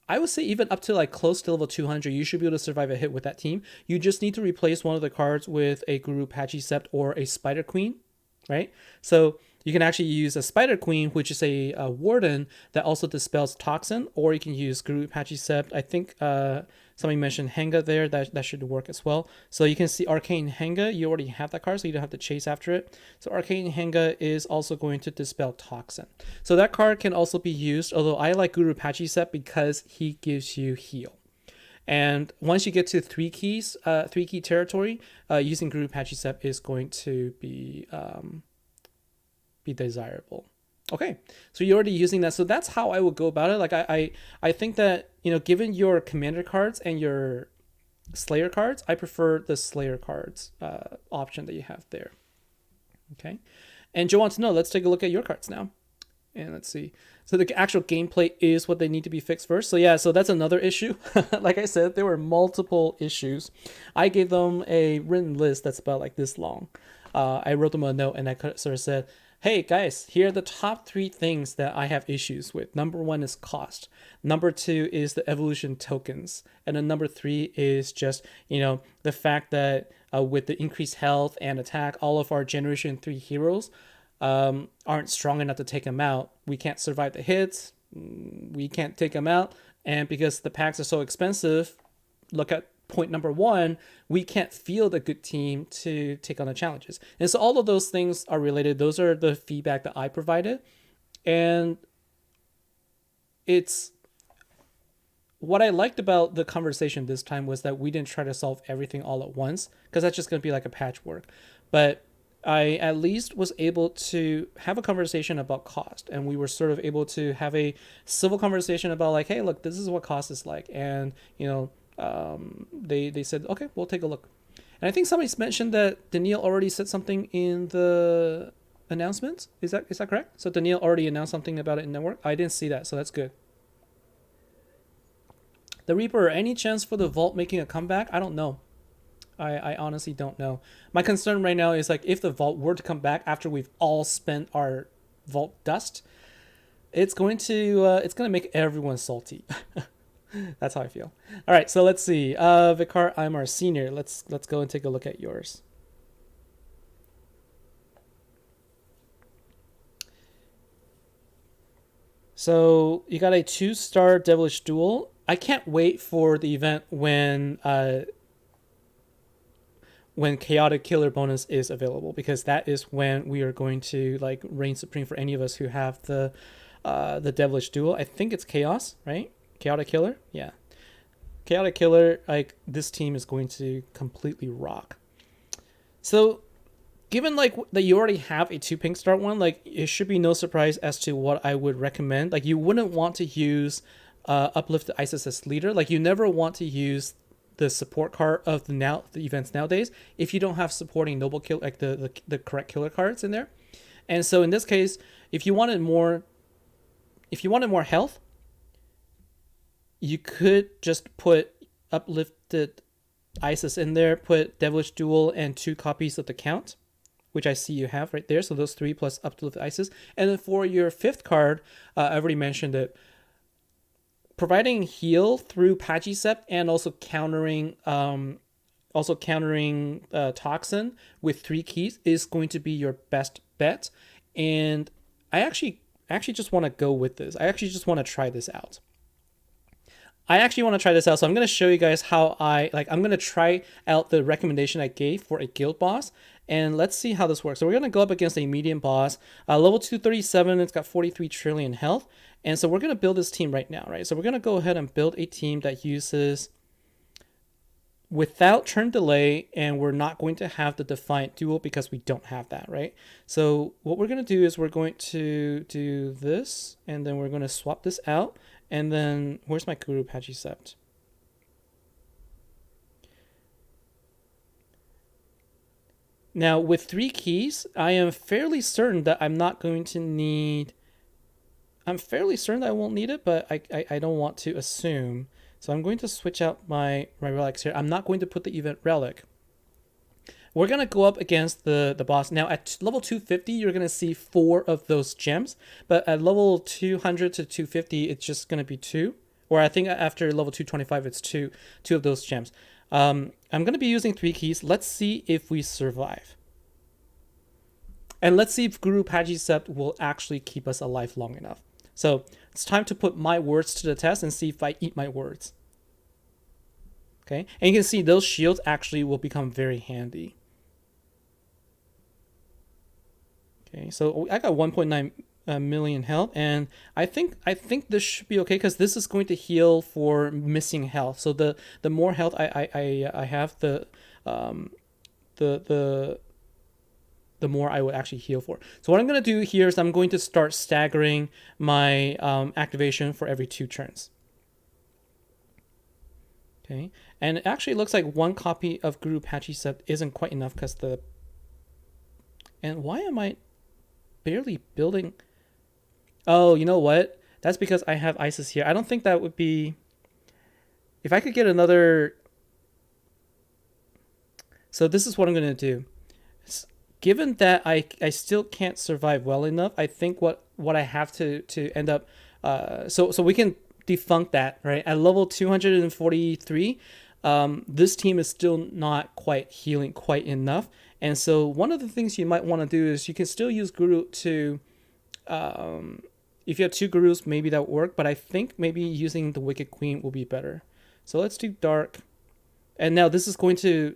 I would say even up to like close to level 200, you should be able to survive a hit with that team. You just need to replace one of the cards with a Guru Pachyscept or a Spider Queen, right? So you can actually use a Spider Queen, which is a Warden that also dispels Toxin, or you can use Guru Pachyscept. I think somebody mentioned Henga there. That should work as well. So you can see Arcane Henga. You already have that card, so you don't have to chase after it. So Arcane Henga is also going to dispel Toxin. So that card can also be used, although I like Guru Pachyscept because he gives you heal. And once you get to 3 keys, 3-key territory, using Guru Pachyscept is going to be desirable. Okay, so you're already using that. So that's how I would go about it. Like I think that, given your commander cards and your Slayer cards, I prefer the Slayer cards option that you have there. Okay, and Joe wants to know, let's take a look at your cards now. And let's see. So the actual gameplay is what they need to be fixed first. So yeah, so that's another issue. Like I said, there were multiple issues. I gave them a written list that's about like this long. I wrote them a note and I sort of said, hey guys, here are the top 3 things that I have issues with. Number 1 is cost. Number 2 is the evolution tokens. And then number 3 is just, the fact that with the increased health and attack, all of our Generation 3 heroes aren't strong enough to take them out. We can't survive the hits. We can't take them out. And because the packs are so expensive, look at point number 1, we can't field a good team to take on the challenges. And so all of those things are related. Those are the feedback that I provided. And it's what I liked about the conversation this time was that we didn't try to solve everything all at once, because that's just going to be like a patchwork. But I at least was able to have a conversation about cost, and we were sort of able to have a civil conversation about like, hey, look, this is what cost is like. And, they said, okay, we'll take a look. And I think somebody mentioned that Daniil already said something in the announcement. Is that correct? So Daniil already announced something about it in network. I didn't see that, so that's good. The Reaper, any chance for the Vault making a comeback? I don't know. I honestly don't know. My concern right now is like if the Vault were to come back after we've all spent our Vault dust, it's going to make everyone salty. That's how I feel. All right, so let's see. Vicar, I'm our senior. Let's go and take a look at yours. So you got a 2-star Devilish Duel. I can't wait for the event when Chaotic Killer bonus is available, because that is when we are going to like reign supreme for any of us who have the Devilish Duel. I think it's Chaos, right? Chaotic Killer, yeah. Chaotic Killer, like this team is going to completely rock. So, given like that you already have a 2 pink start one, like it should be no surprise as to what I would recommend. Like you wouldn't want to use Uplifted Isis as leader. Like you never want to use the support card of the events nowadays if you don't have supporting noble kill, like the correct killer cards in there. And so in this case, if you wanted more health, you could just put Uplifted Isis in there, put Devilish Duel and 2 copies of the Count, which I see you have right there. So those 3 plus Uplifted Isis. And then for your 5th card, I already mentioned it, providing heal through Pachyscept and also countering Toxin with 3 keys is going to be your best bet. And I actually just want to go with this. I actually just want to try this out. So I'm going to show you guys how I'm going to try out the recommendation I gave for a guild boss, and let's see how this works. So we're going to go up against a medium boss, level 237. It's got 43 trillion health. And so we're going to build this team right now, right? So we're going to go ahead and build a team that uses without turn delay, and we're not going to have the Defiant duel because we don't have that, right? So what we're going to do is we're going to do this, and then we're going to swap this out, and then where's my Guru Pachecept? Now with 3 keys, I am fairly certain that I'm not going to need. I'm fairly certain that I won't need it, but I don't want to assume. So I'm going to switch out my relics here. I'm not going to put the event relic. We're going to go up against the boss. Now at level 250, you're going to see 4 of those gems. But at level 200 to 250, it's just going to be 2. Or I think after level 225, it's 2 of those gems. I'm going to be using 3 keys. Let's see if we survive. And let's see if Guru Pachecept will actually keep us alive long enough. So it's time to put my words to the test and see if I eat my words. Okay, and you can see those shields actually will become very handy. Okay, so I got 1.9 million health, and I think this should be okay because this is going to heal for missing health. So the more health I have, the more I would actually heal for. So what I'm going to do here is I'm going to start staggering my activation for every 2 turns. Okay, and it actually looks like 1 copy of Guru Pachecept isn't quite enough because the... And why am I barely building... Oh, you know what? That's because I have Isis here. I don't think that would be... If I could get another... So this is what I'm going to do. Given that I still can't survive well enough, I think what I have to end up, so we can defunct that, right? At level 243, this team is still not quite healing quite enough. And so one of the things you might want to do is you can still use Guru to, if you have 2 Gurus, maybe that would work. But I think maybe using the Wicked Queen will be better. So let's do Dark. And now this is going to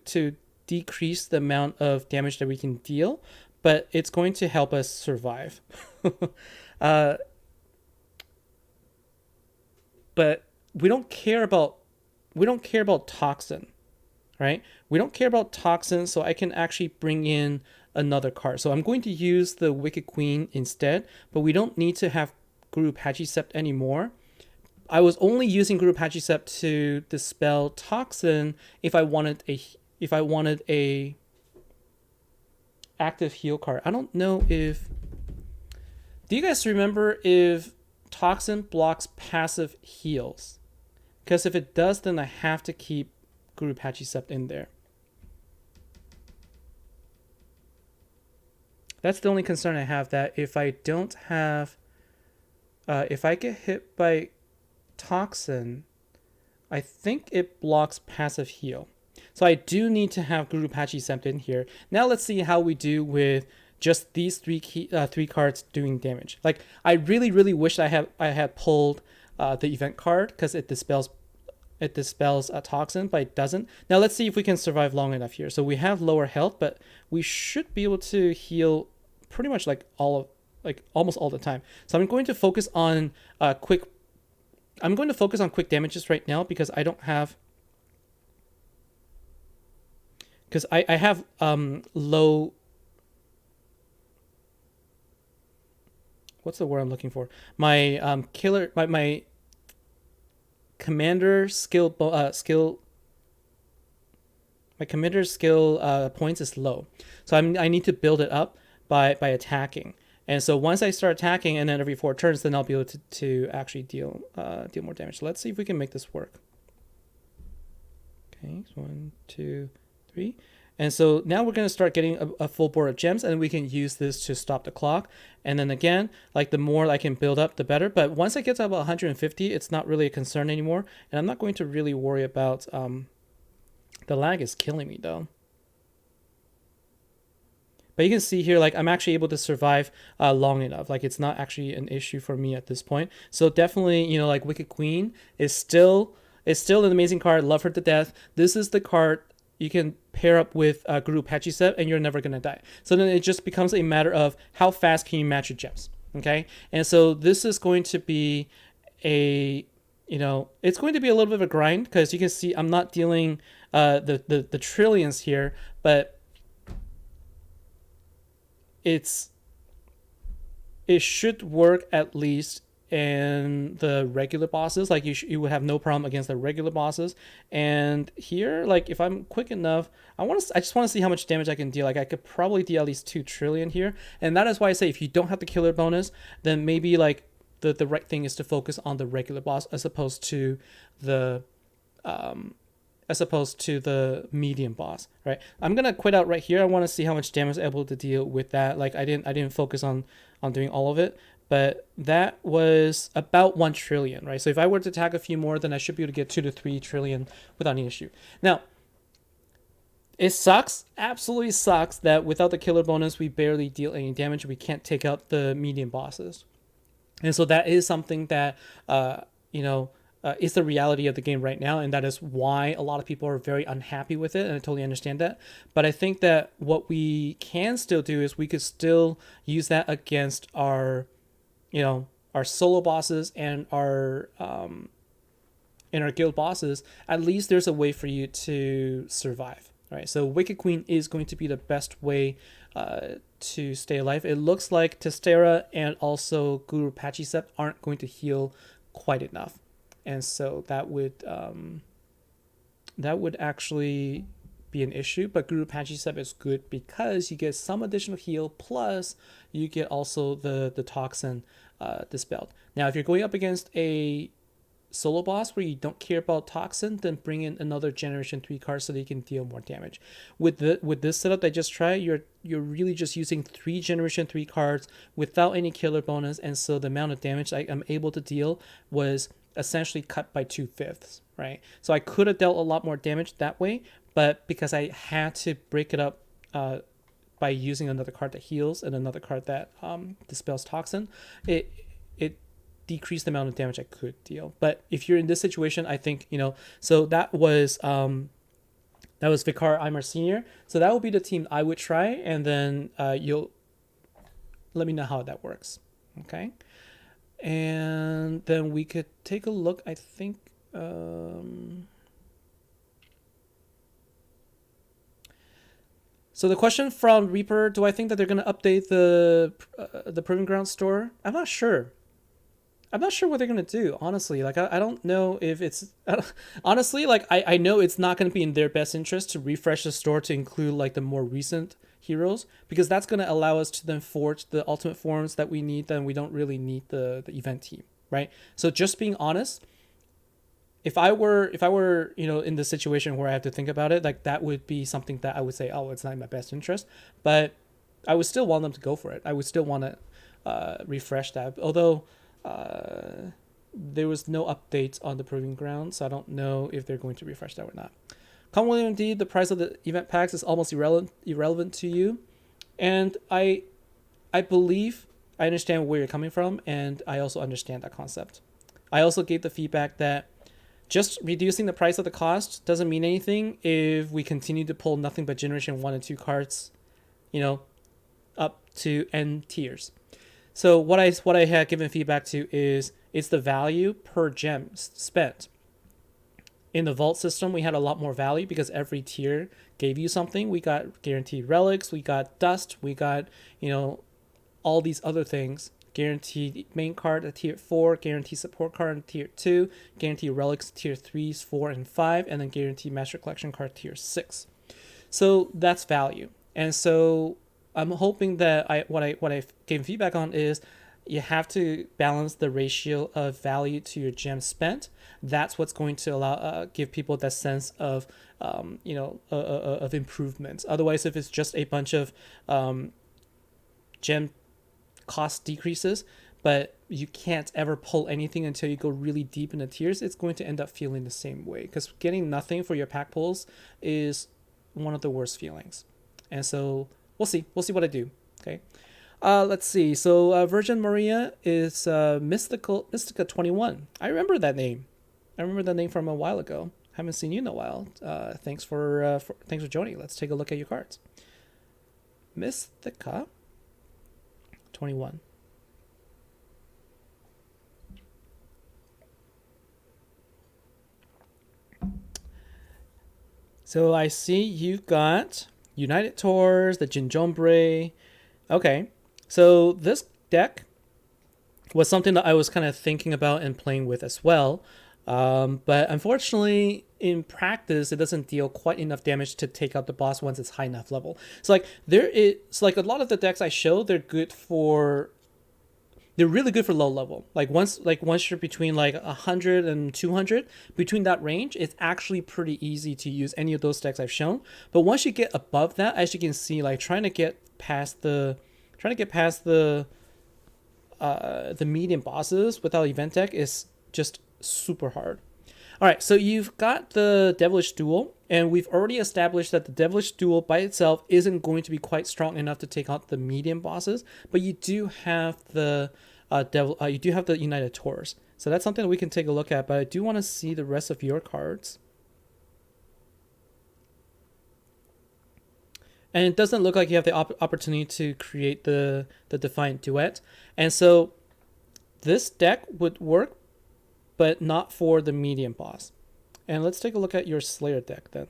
decrease the amount of damage that we can deal, but it's going to help us survive. But we don't care about Toxin, right? We don't care about Toxin, so I can actually bring in another card. So I'm going to use the Wicked Queen instead, but we don't need to have Guru Pachecept anymore. I was only using Guru Pachecept to dispel Toxin if I wanted a active heal card. I don't know if... Do you guys remember if Toxin blocks passive heals? Because if it does, then I have to keep Guru Pachecept in there. That's the only concern I have, that if I don't have... if I get hit by Toxin, I think it blocks passive heal. So I do need to have Guru Pachecept in here. Now let's see how we do with just these 3 cards doing damage. Like, I really wish I had pulled the event card because it dispels Toxin, but it doesn't. Now let's see if we can survive long enough here. So we have lower health, but we should be able to heal pretty much almost all the time. So I'm going to focus on quick damages right now because I don't have... Because I have low... What's the word I'm looking for? My killer... My commander skill... My commander skill points is low. So I need to build it up by attacking. And so once I start attacking, and then every 4 turns, then I'll be able to actually deal more damage. So let's see if we can make this work. Okay, so 1, 2, 3. And so now we're going to start getting a full board of gems, and we can use this to stop the clock. And then again, like, the more I can build up, the better. But once I get to about 150, it's not really a concern anymore. And I'm not going to really worry about... the lag is killing me, though. But you can see here, like, I'm actually able to survive long enough. Like, it's not actually an issue for me at this point. So definitely, you know, like, Wicked Queen is still an amazing card. Love her to death. This is the card you can pair up with Guru Pachecept, and you're never going to die. So then it just becomes a matter of how fast can you match your gems, okay? And so this is going to be a it's going to be a little bit of a grind because you can see I'm not dealing the trillions here, but it should work at least in the regular bosses. Like you would have no problem against the regular bosses. And here, like if I'm quick enough, I just want to see how much damage I can deal. Like I could probably deal at least 2 trillion here, and that is why I say if you don't have the killer bonus, then maybe like the right thing is to focus on the regular boss as opposed to the medium boss, right? I'm gonna quit out right here. I want to see how much damage I'm able to deal with that. Like I didn't focus on doing all of it, but that was about 1 trillion, right? So if I were to attack a few more, then I should be able to get 2 to 3 trillion without any issue. Now, it sucks, absolutely sucks that without the killer bonus, we barely deal any damage. We can't take out the medium bosses. And so that is something that, is the reality of the game right now. And that is why a lot of people are very unhappy with it. And I totally understand that. But I think that what we can still do is we could still use that against our solo bosses and our guild bosses. At least there's a way for you to survive. Right, so Wicked Queen is going to be the best way to stay alive. It looks like Testera and also Guru Pachycept aren't going to heal quite enough, and so that would actually be an issue. But Guru Pachycept is good because you get some additional heal, plus you get also the toxin dispelled. Now, if you're going up against a solo boss where you don't care about toxin, then bring in another generation 3 card so that you can deal more damage. With this setup I just tried, you're really just using 3 generation 3 cards without any killer bonus, and so the amount of damage I'm able to deal was essentially cut by 2/5, right? So I could have dealt a lot more damage that way, but because I had to break it up by using another card that heals and another card that dispels toxin, it decrease the amount of damage I could deal. But if you're in this situation, I think, so that was Vicar Eimer Sr. So that would be the team I would try, and then you'll let me know how that works. Okay. And then we could take a look, I think. So the question from Reaper, do I think that they're going to update the Proving Ground store? I'm not sure what they're going to do, honestly. Like, I don't know if it's... honestly, like, I know it's not going to be in their best interest to refresh the store to include, like, the more recent heroes, because that's going to allow us to then forge the ultimate forms that we need. Then we don't really need the event team, right? So just being honest, if I were in the situation where I have to think about it, like, that would be something that I would say, oh, it's not in my best interest. But I would still want them to go for it. I would still want to refresh that. Although... there was no updates on the Proving Ground, so I don't know if they're going to refresh that or not. Come William, indeed, the price of the event packs is almost irrelevant to you, and I believe I understand where you're coming from, and I also understand that concept. I also gave the feedback that just reducing the price of the cost doesn't mean anything if we continue to pull nothing but Generation 1 and 2 cards, up to end tiers. So what I had given feedback to is it's the value per gem spent. In the vault system, we had a lot more value because every tier gave you something. We got guaranteed relics, we got dust, we got, all these other things. Guaranteed main card at tier 4, guaranteed support card at tier 2, guaranteed relics tier 3s, 4, and 5, and then guaranteed master collection card tier 6. So that's value. And so I'm hoping that what I gave feedback on is you have to balance the ratio of value to your gem spent. That's what's going to allow give people that sense of of improvements. Otherwise, if it's just a bunch of gem cost decreases, but you can't ever pull anything until you go really deep in the tiers, it's going to end up feeling the same way, because getting nothing for your pack pulls is one of the worst feelings. And so we'll see what I do. Okay. Let's see. So Virgin Maria is Mystica 21. I remember that name. From a while ago. Haven't seen you in a while. Thanks for joining. Let's take a look at your cards. Mystica 21. So I see you've got United Tours, the Jinjombre. Okay, so this deck was something that I was kind of thinking about and playing with as well. But unfortunately, in practice, it doesn't deal quite enough damage to take out the boss once it's high enough level. So like like a lot of the decks I show, they're really good for low level. Like once you're between like 100 and 200, between that range, it's actually pretty easy to use any of those decks I've shown. But once you get above that, as you can see, like trying to get past the medium bosses without event deck is just super hard. All right, so you've got the Devilish Duel, and we've already established that the Devilish Duel by itself isn't going to be quite strong enough to take out the medium bosses, but you do have the United Taurus. So that's something that we can take a look at, but I do want to see the rest of your cards. And it doesn't look like you have the opportunity to create the Defiant Duet. And so this deck would work, but not for the medium boss. And let's take a look at your Slayer deck then.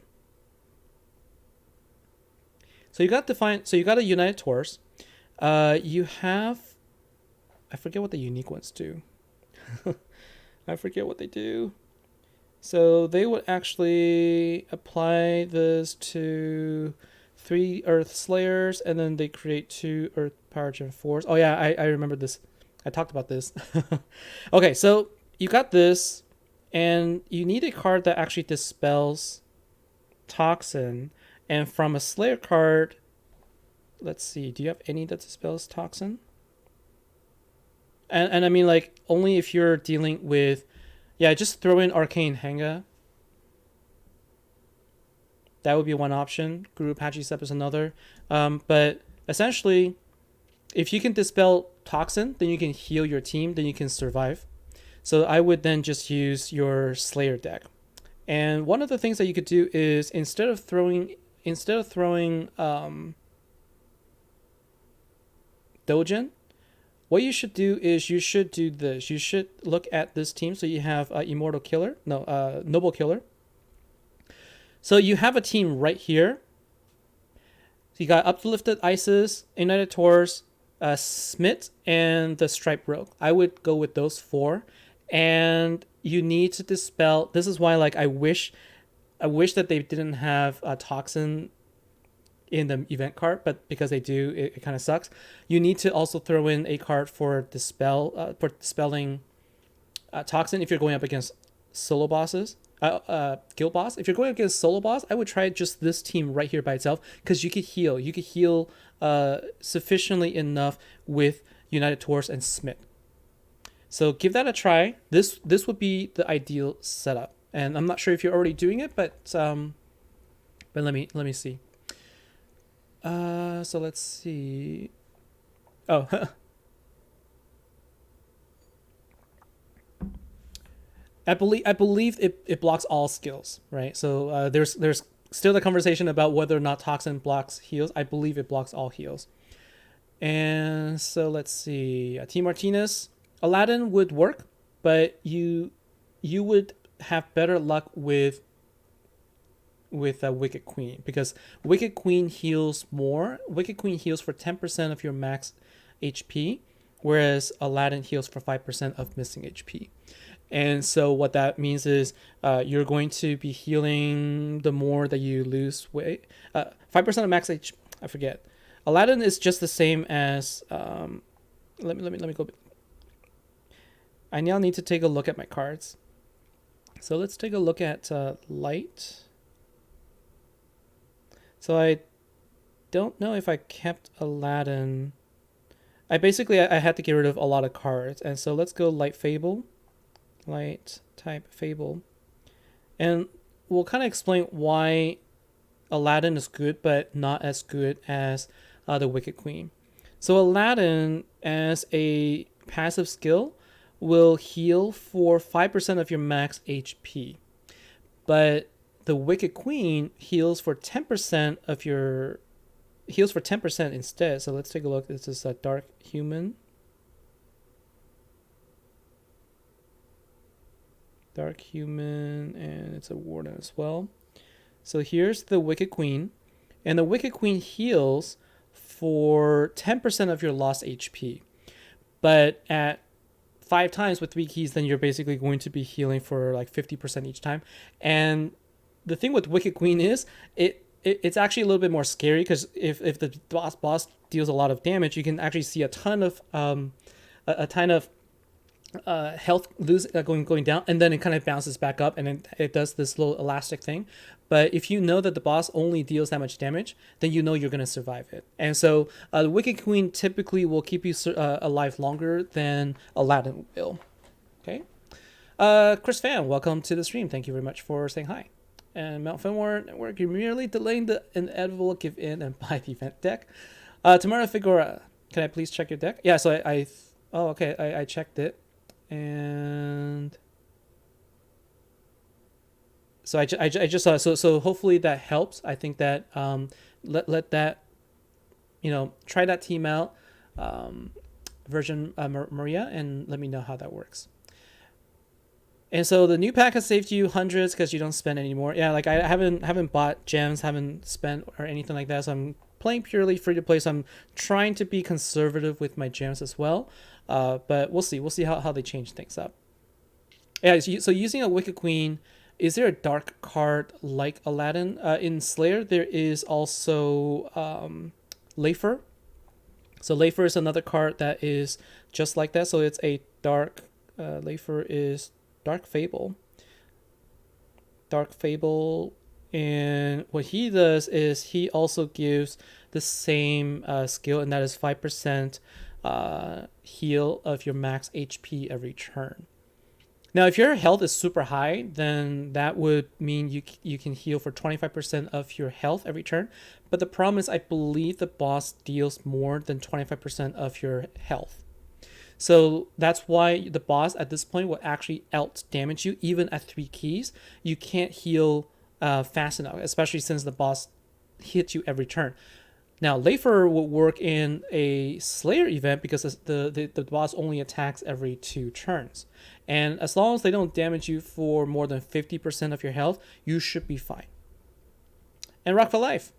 So you got Defiant. So you got a United Taurus. You have, I forget what the unique ones do. I forget what they do. So they would actually apply this to 3 Earth Slayers, and then they create 2 Earth Power Gen 4s. Oh yeah, I remember this. I talked about this. Okay, so you got this, and you need a card that actually dispels Toxin. And from a Slayer card, let's see, do you have any that dispels Toxin? And I mean, like, only if you're dealing with, yeah, just throw in Arcane Hanga. That would be one option. Guru Apache Step is another. But essentially, if you can dispel Toxin, then you can heal your team, then you can survive. So I would then just use your Slayer deck. And one of the things that you could do is instead of throwing Dojin, what you should do is you should do this. You should look at this team. So you have Noble Killer. So you have a team right here. So you got Uplifted Isis, United Taurus, Smit, and the Striped Rogue. I would go with those 4. And you need to dispel. This is why, like, I wish that they didn't have a Toxin in the event card, but because they do, it kind of sucks. You need to also throw in a card for dispelling Toxin if you're going up against solo bosses. Guild boss. If you're going against solo boss, I would try just this team right here by itself, because you could heal. You could heal sufficiently enough with United Taurus and Smith. So give that a try. This would be the ideal setup, and I'm not sure if you're already doing it, but let me see. So let's see. Oh. I believe it blocks all skills, right? So there's still the conversation about whether or not Toxin blocks heals. I believe it blocks all heals. And so let's see. T. Martinez, Aladdin would work, but you would have better luck with Wicked Queen, because Wicked Queen heals more. Wicked Queen heals for 10% of your max HP, whereas Aladdin heals for 5% of missing HP. And so what that means is you're going to be healing the more that you lose weight. 5% of max HP, I forget. Aladdin is just the same as let me go. I now need to take a look at my cards. So let's take a look at Light. So I don't know if I kept Aladdin. I had to get rid of a lot of cards, and so let's go Light Fable. Light type Fable. And we'll kind of explain why Aladdin is good, but not as good as the Wicked Queen. So Aladdin, as a passive skill, will heal for 5% of your max HP. But the Wicked Queen heals for 10% instead. So let's take a look. This is a Dark Human. Dark Human, and it's a Warden as well. So here's the Wicked Queen, and the Wicked Queen heals for 10% of your lost HP. But at 5 times with 3 keys, then you're basically going to be healing for like 50% each time. And the thing with Wicked Queen is it's actually a little bit more scary, because if the boss deals a lot of damage, you can actually see a ton of health lose going down, and then it kind of bounces back up, and then it does this little elastic thing. But if you know that the boss only deals that much damage, then you know you're going to survive it. And so the Wicked Queen typically will keep you alive longer than Aladdin will. Okay. Chris Fan, welcome to the stream. Thank you very much for saying hi. And Mount Fenwar Network, you're merely delaying the inevitable give in and buy the event deck. Tamara Figura, can I please check your deck? Yeah, so I checked it. And so I just saw, so hopefully that helps. I think that let that, try that team out, version Maria, and let me know how that works. And so the new pack has saved you hundreds because you don't spend anymore. Yeah, like I haven't bought gems, haven't spent or anything like that. So I'm playing purely free to play. So I'm trying to be conservative with my gems as well. But we'll see. We'll see how they change things up. Yeah. So using a Wicked Queen, is there a dark card like Aladdin? In Slayer, there is also Leifer. So Leifer is another card that is just like that. So it's a dark. Leifer is Dark Fable. Dark Fable, and what he does is he also gives the same skill, and that is 5% heal of your max HP every turn. Now, if your health is super high, then that would mean you can heal for 25% of your health every turn. But the problem is, I believe the boss deals more than 25% of your health. So that's why the boss at this point will actually out damage you even at 3 keys. You can't heal fast enough, especially since the boss hits you every turn. Now, Leifer will work in a Slayer event because the boss only attacks every 2 turns. And as long as they don't damage you for more than 50% of your health, you should be fine. And Rock for Life.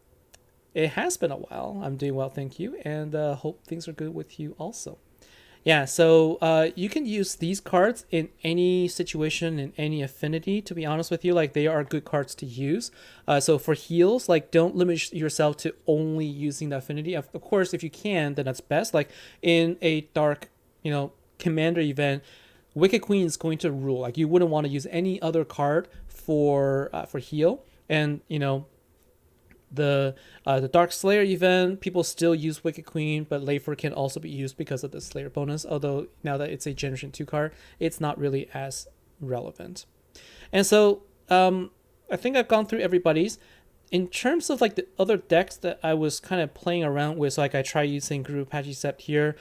It has been a while. I'm doing well, thank you. And hope things are good with you also. Yeah, so you can use these cards in any situation, in any affinity, to be honest with you. Like, they are good cards to use. So for heals, like, don't limit yourself to only using the affinity. Of course, if you can, then that's best. Like, in a dark, commander event, Wicked Queen is going to rule. Like, you wouldn't want to use any other card for heal. And, the Dark Slayer event, people still use Wicked Queen, but Leifer can also be used because of the Slayer bonus. Although now that it's a Generation 2 card, it's not really as relevant. And so I think I've gone through everybody's. In terms of like the other decks that I was kind of playing around with, so like I try using Guru Apache Sept here.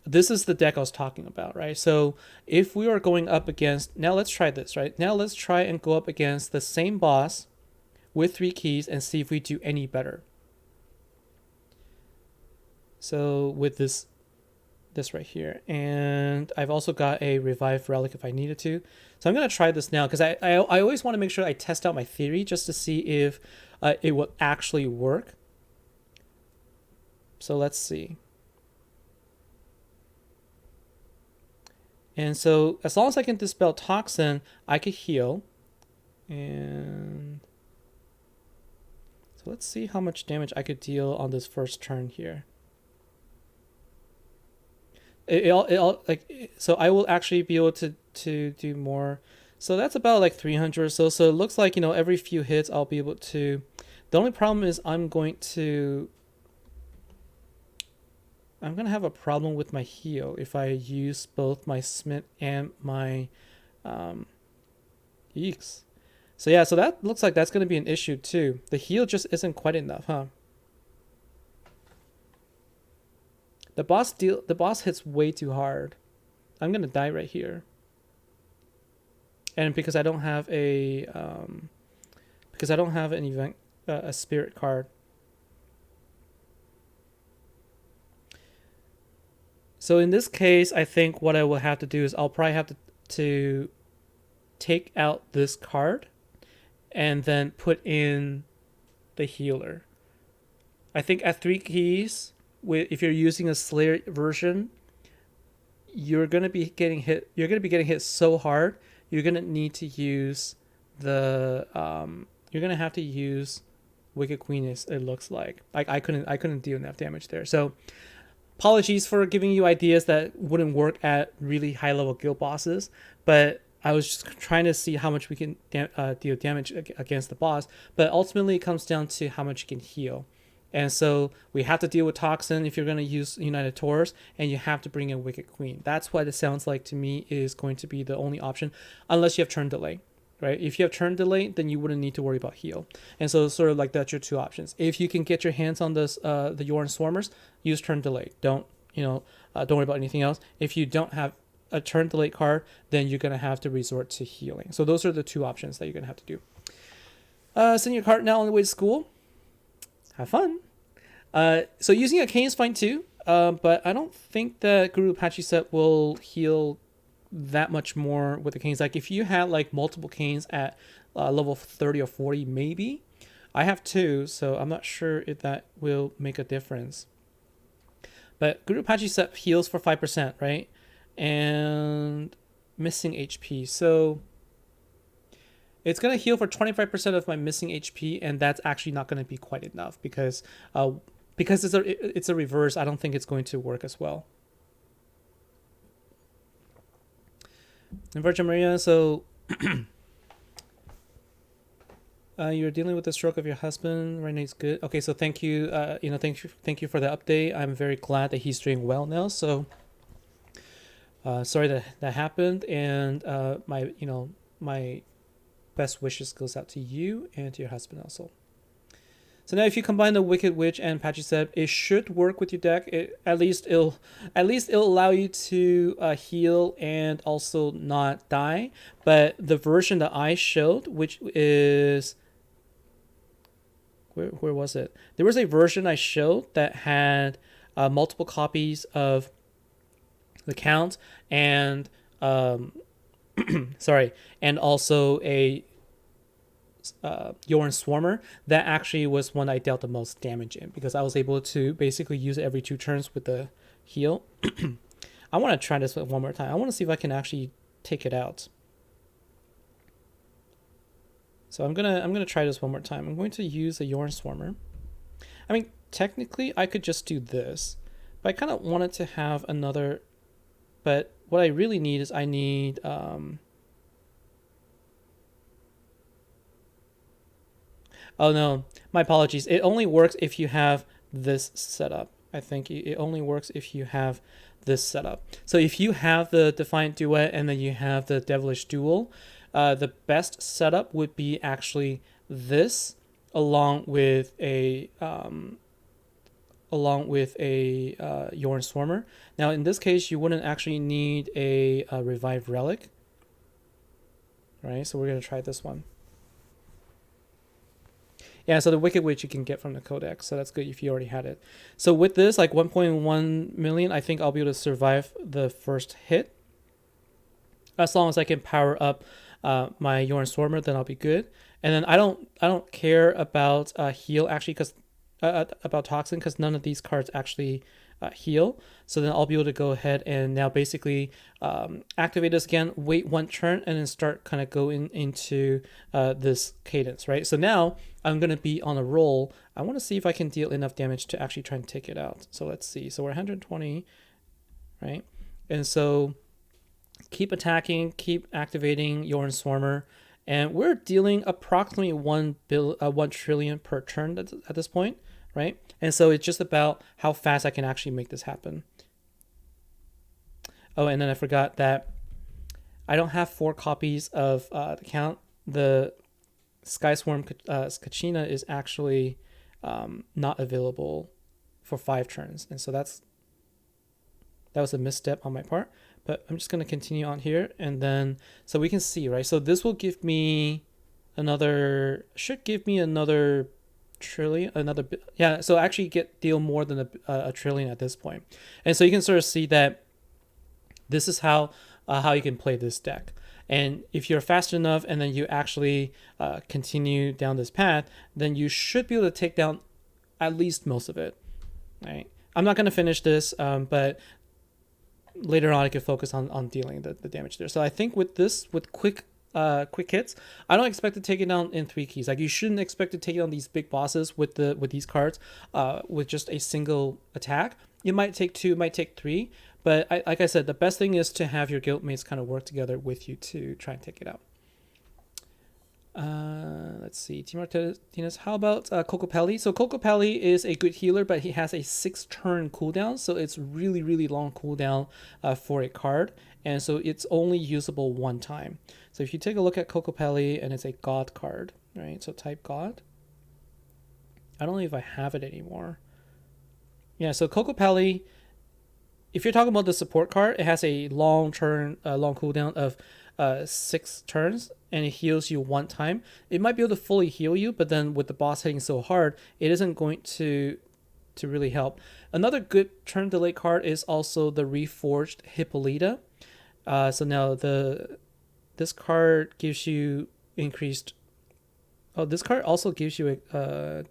This is the deck I was talking about, right? So if we are going up against, now let's try this, right? Now let's try and go up against the same boss with 3 keys and see if we do any better. So with this right here, and I've also got a Revive Relic if I needed to. So I'm going to try this now because I always want to make sure I test out my theory just to see if it will actually work. So let's see. And so as long as I can dispel Toxin, I could heal. And so let's see how much damage I could deal on this first turn here. So I will actually be able to do more. So that's about like 300 or so. So it looks like, every few hits I'll be able to. The only problem is I'm going to have a problem with my heal if I use both my Smith and my Yeeks. So yeah, so that looks like that's going to be an issue too. The heal just isn't quite enough, huh? The boss hits way too hard. I'm going to die right here. And because I don't have an event a spirit card. So in this case, I think what I will have to do is I'll probably have to take out this card and then put in the healer. I think at 3 keys, if you're using a Slayer version, you're gonna be getting hit. You're gonna be getting hit so hard. You're gonna need to use the. You're gonna have to use Wicked Queen. It looks like I couldn't deal enough damage there. So apologies for giving you ideas that wouldn't work at really high level guild bosses, but I was just trying to see how much we can deal damage against the boss. But ultimately, it comes down to how much you can heal. And so we have to deal with Toxin if you're going to use United Taurus, and you have to bring in Wicked Queen. That's what it sounds like to me is going to be the only option, unless you have turn delay, right? If you have turn delay, then you wouldn't need to worry about heal. And so sort of like that's your 2 options. If you can get your hands on this, the Yorn Swarmers, use turn delay. Don't worry about anything else. If you don't have a turn delay card, then you're going to have to resort to healing. So those are the 2 options that you're going to have to do. Send your cart now on the way to school. Have fun. So using a cane is fine too, but I don't think that Guru Apache set will heal that much more with the canes. Like if you had like multiple canes at level 30 or 40, maybe. I have 2, so I'm not sure if that will make a difference. But Guru Apache set heals for 5%, right? And missing HP. So it's going to heal for 25% of my missing HP, and that's actually not going to be quite enough because it's a reverse. I don't think it's going to work as well. And Virgin Maria, so you're dealing with the stroke of your husband right now. It's good. Okay, so thank you. Thank you for the update. I'm very glad that he's doing well now. So sorry that happened, and my best wishes goes out to you and to your husband also. So now if you combine the Wicked Witch and Apache Set, it should work with your deck. At least it'll allow you to heal and also not die. But the version that I showed, which is where was it? There was a version I showed that had multiple copies of the Count and sorry, and also a Yorn Swarmer. That actually was one I dealt the most damage in because I was able to basically use it every 2 turns with the heal. I want to try this one more time. I want to see if I can actually take it out. So I'm gonna try this one more time. I'm going to use a Yorn Swarmer. I mean, technically I could just do this, but I kind of wanted to have another. But what I really need is I need oh no, my apologies. It only works if you have this setup. I think it only works if you have this setup. So if you have the Defiant Duet and then you have the Devilish Duel, the best setup would be actually this along with a Yorn Swarmer. Now in this case, you wouldn't actually need a Revive Relic. Right, so we're going to try this one. Yeah, so the Wicked Witch you can get from the Codex, so that's good if you already had it. So with this, like 1.1 million, I think I'll be able to survive the first hit. As long as I can power up my Yorn Swarmer, then I'll be good. And then I don't care about heal actually, because about Toxin, because none of these cards actually heal. So then I'll be able to go ahead and now basically activate this again, wait 1 turn, and then start kind of going into this cadence, right? So now I'm going to be on a roll. I want to see if I can deal enough damage to actually try and take it out. So let's see. So we're 120, right? And so keep attacking, keep activating Yorn Swarmer, and we're dealing approximately 1 trillion per turn at this point, right? And so it's just about how fast I can actually make this happen. Oh, and then I forgot that I don't have 4 copies of the Count. The Sky Swarm Kachina is actually not available for 5 turns, and so that was a misstep on my part. But I'm just going to continue on here, and then so we can see, right? So this will give me another trillion, yeah. So actually deal more than a trillion at this point, and so you can sort of see that this is how you can play this deck. And if you're fast enough and then you actually continue down this path, then you should be able to take down at least most of it. Right? I'm not going to finish this, but later on I could focus on dealing the damage there. So I think with this, with quick hits, I don't expect to take it down in 3 keys. Like, you shouldn't expect to take down these big bosses with these cards with just a single attack. It might take 2, it might take 3, but like I said, the best thing is to have your guildmates kind of work together with you to try and take it out. Let's see, Team Martinez, how about Kokopelli? So Kokopelli is a good healer, but he has a 6-turn cooldown, so it's really, really long cooldown for a card, and so it's only usable 1 time. So if you take a look at Kokopelli, and it's a God card, right? So type God. I don't know if I have it anymore. Yeah, so Kokopelli, if you're talking about the support card, it has a long cooldown of 6 turns, and it heals you 1 time. It might be able to fully heal you, but then with the boss hitting so hard, it isn't going to really help. Another good turn delay card is also the Reforged Hippolyta. So now this card gives you increased. Oh, this card also gives you a.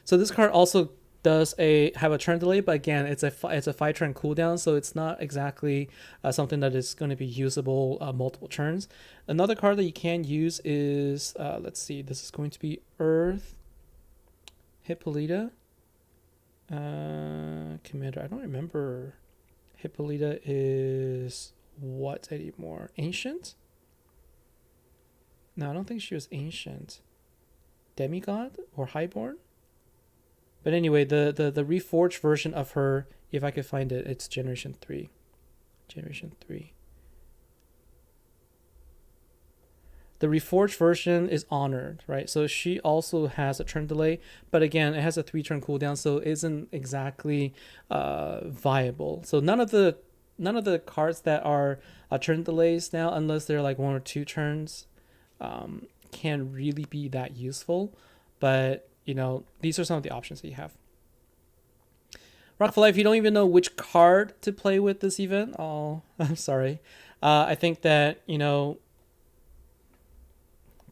So this card also does have a turn delay, but again, it's a 5-turn cooldown, so it's not exactly something that is going to be usable multiple turns. Another card that you can use is let's see, this is going to be Earth Hippolyta Commander. I don't remember. Hippolyta is what anymore? Ancient? No, I don't think she was ancient. Demigod or Highborn? But anyway, the reforged version of her, if I could find it, it's Generation 3. Generation 3. The reforged version is Honored, right? So she also has a turn delay, but again, it has a 3-turn cooldown, so it isn't exactly viable. So none of the cards that are turn delays now, unless they're like 1 or 2 turns, can really be that useful. But you know, these are some of the options that you have. Rock for Life, you don't even know which card to play with this event. Oh, I'm sorry. I think that, you know,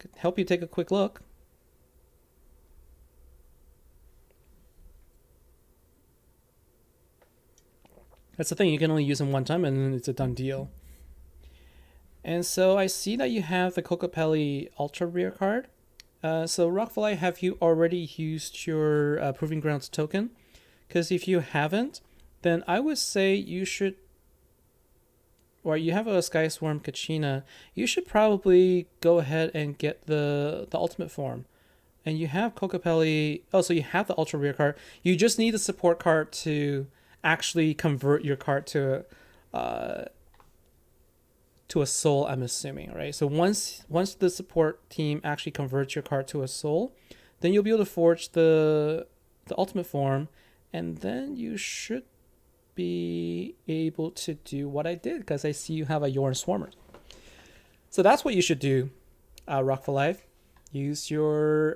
could help you take a quick look. That's the thing, you can only use them 1 time and then it's a done deal. And so I see that you have the Kokopelli Ultra Rare card. So Rockfly, have you already used your Proving Grounds token? Because if you haven't, then I would say you should, or you have a Sky Swarm Kachina, you should probably go ahead and get the ultimate form. And you have Kokopelli, oh, so you have the Ultra Rare card. You just need the support card to actually convert your card to a soul, I'm assuming, right? So once the support team actually converts your card to a soul, then you'll be able to forge the ultimate form, and then you should be able to do what I did, because I see you have a Yorn Swarmer. So that's what you should do, Rock for Life. Use your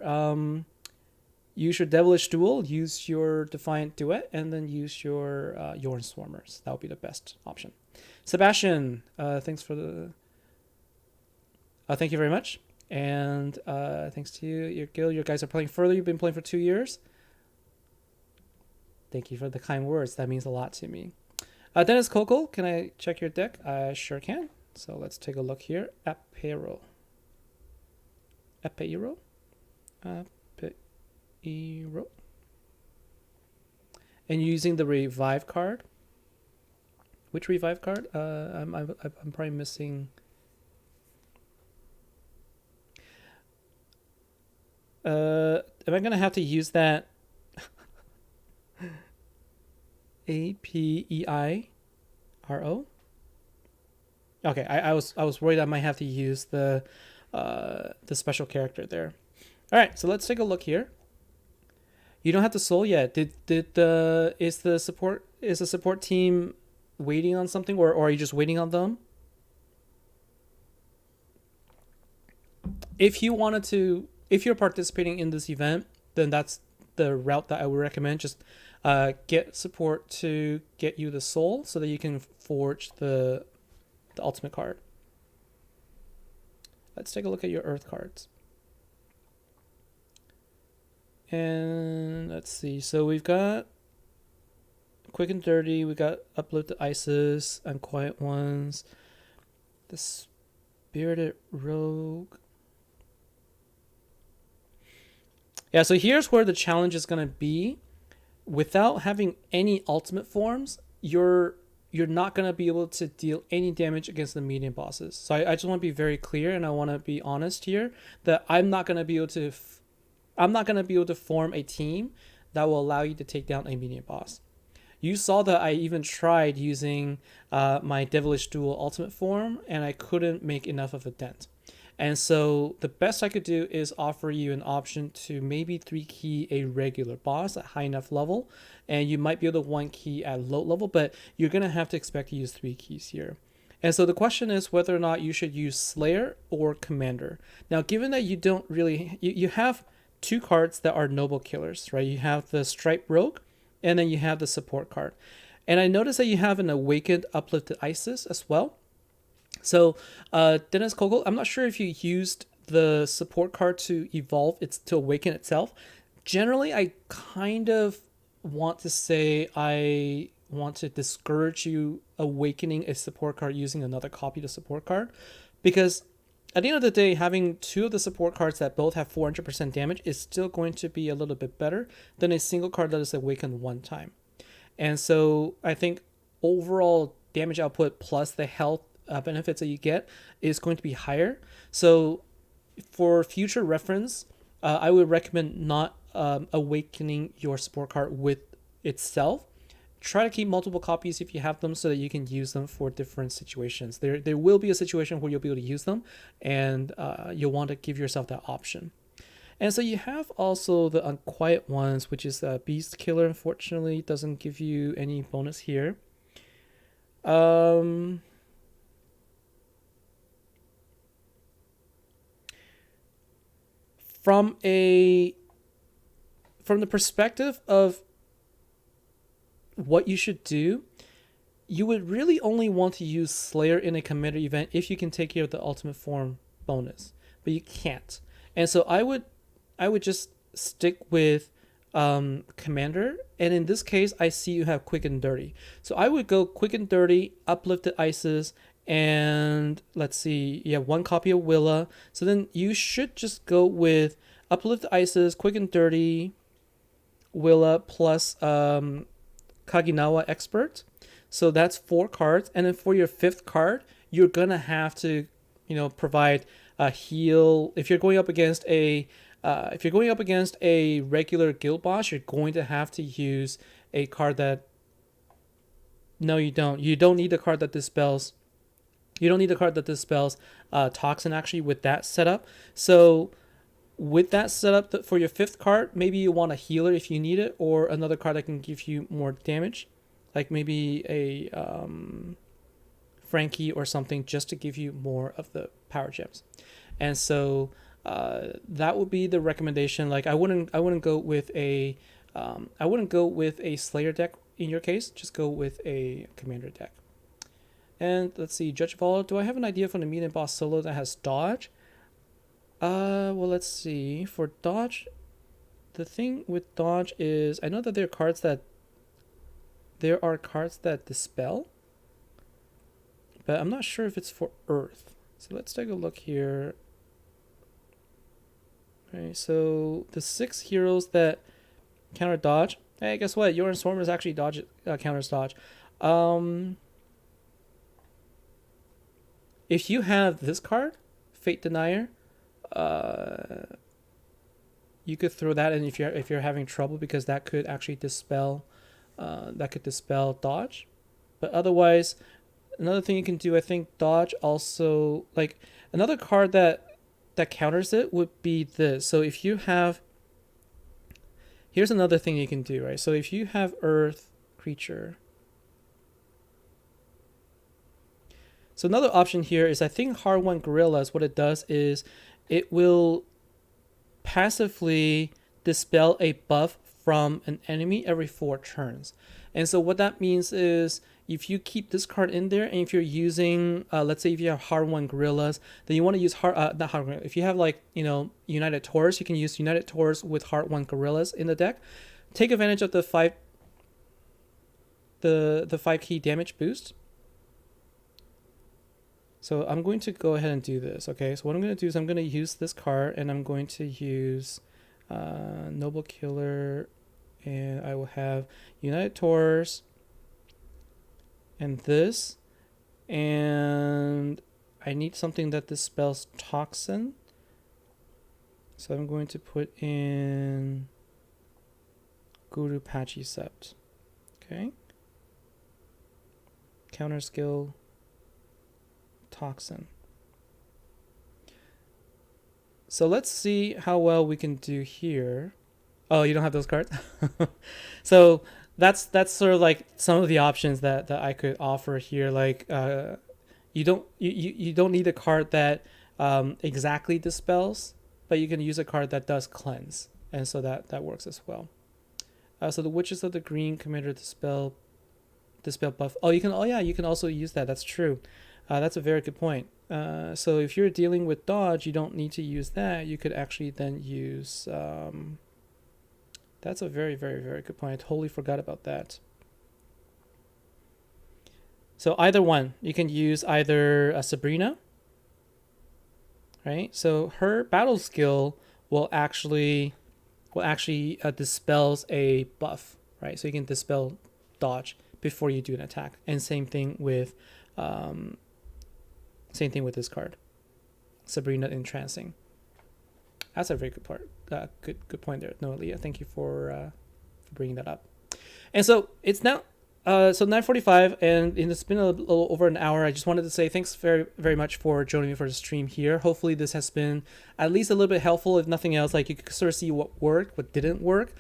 Devilish Duel, use your Defiant Duet, and then use your Yorn Swarmers. That would be the best option. Sebastian, thanks for the. Thank you very much, and thanks to you, your guild. You guys are playing further. You've been playing for 2 years. Thank you for the kind words. That means a lot to me. Dennis Kokol, can I check your deck? I sure can. So let's take a look here. Apero. And using the revive card. Which revive card? I'm probably missing. Am I gonna have to use that? APEIRO. Okay, I was worried I might have to use the special character there. All right, so let's take a look here. You don't have the soul yet. Is the support team waiting on something, or are you just waiting on them? If you're participating in this event, then that's the route that I would recommend. Just get support to get you the soul so that you can forge the the ultimate card. Let's take a look at your Earth cards. And let's see. So we've got Quick and Dirty. We got Uplifted Isis, Unquiet Ones, the Spirited Rogue. Yeah, so here's where the challenge is going to be. Without having any ultimate forms, you're not going to be able to deal any damage against the medium bosses. So I just want to be very clear, and I want to be honest here that I'm not going to be able to form a team that will allow you to take down a medium boss. You saw that I even tried using my Devilish Duel ultimate form, and I couldn't make enough of a dent. And so the best I could do is offer you an option to maybe 3-key a regular boss at high enough level, and you might be able to 1-key at low level, but you're going to have to expect to use 3 keys here. And so the question is whether or not you should use Slayer or Commander. Now, given that you don't really, you have 2 cards that are noble killers, right? You have the Stripe Rogue, and then you have the support card. And I noticed that you have an Awakened Uplifted Isis as well. So, Dennis Kogel, I'm not sure if you used the support card to evolve to awaken itself. Generally, I kind of want to say I want to discourage you awakening a support card using another copy of the support card, because at the end of the day, having 2 of the support cards that both have 400% damage is still going to be a little bit better than a single card that is awakened one time. And so I think overall damage output plus the health benefits that you get is going to be higher. So for future reference, I would recommend not awakening your support card with itself. Try to keep multiple copies if you have them so that you can use them for different situations. There will be a situation where you'll be able to use them, and you'll want to give yourself that option. And so you have also the Unquiet Ones, which is a Beast Killer. Unfortunately, doesn't give you any bonus here. From the perspective of what you should do, you would really only want to use Slayer in a commander event if you can take care of the ultimate form bonus, but you can't. And so I would just stick with commander, and in this case I see you have Quick and Dirty, so I would go Quick and Dirty, Uplifted Isis, and let's see, you have 1 copy of Willa. So then you should just go with Uplifted Isis, Quick and Dirty, Willa, plus Kaginawa Expert. So that's 4 cards, and then for your 5th card, you're gonna have to, provide a heal. If you're going up against a regular guild boss, you're going to have to use a card that. No, you don't. You don't need the card that dispels. You don't need the card that dispels Toxin actually with that setup. So with that setup for your 5th card, maybe you want a healer if you need it, or another card that can give you more damage, like maybe a Frankie or something, just to give you more of the power gems. And so that would be the recommendation. Like I wouldn't go with a Slayer deck in your case. Just go with a commander deck. And let's see, Judge Vol, do I have an idea for the medium boss solo that has dodge? Well, let's see. For dodge, the thing with dodge is I know that there are cards that dispel, but I'm not sure if it's for Earth. So let's take a look here. Okay, so the 6 heroes that counter dodge. Hey, guess what? Your Stormers actually counters dodge. If you have this card, Fate Denier, you could throw that in if you're having trouble, because that could actually dispel dodge. But otherwise, another thing you can do, I think dodge also, like another card that counters it would be this. So if you have, here's another thing you can do, right? So if you have Earth creature. So another option here is, I think Hard One Gorillas, what it does is it will passively dispel a buff from an enemy every 4 turns. And so what that means is if you keep this card in there, and if you're using, let's say if you have hard one gorillas, then you want to use not hard one. If you have like, you know, United Taurus, you can use United Taurus with hard one gorillas in the deck. Take advantage of the 5 key damage boost. So I'm going to go ahead and do this. Okay, so what I'm going to do is I'm going to use this card, and I'm going to use Noble Killer, and I will have United Taurus and this, and I need something that dispels Toxin. So I'm going to put in Guru Pachecept. Okay. Counter skill Toxin. So let's see how well we can do here. Oh, you don't have those cards? So that's sort of like some of the options that I could offer here. Like you don't need a card that exactly dispels, but you can use a card that does cleanse, and so that works as well. So the Witches of the Green Commander dispel buff. Oh, you can also use that. That's true. That's a very good point. So if you're dealing with dodge, you don't need to use that. You could actually then use. That's a very, very, very good point. I totally forgot about that. So either one, you can use either Sabrina, right? So her battle skill will actually dispels a buff, right? So you can dispel dodge before you do an attack, and same thing with this card, Sabrina Entrancing. That's a very good part. Good point there, no, Leah. Thank you for bringing that up. And so it's now so 9:45, and it's been a little over an hour. I just wanted to say thanks very, very much for joining me for the stream here. Hopefully this has been at least a little bit helpful, if nothing else. Like, you could sort of see what worked, what didn't work.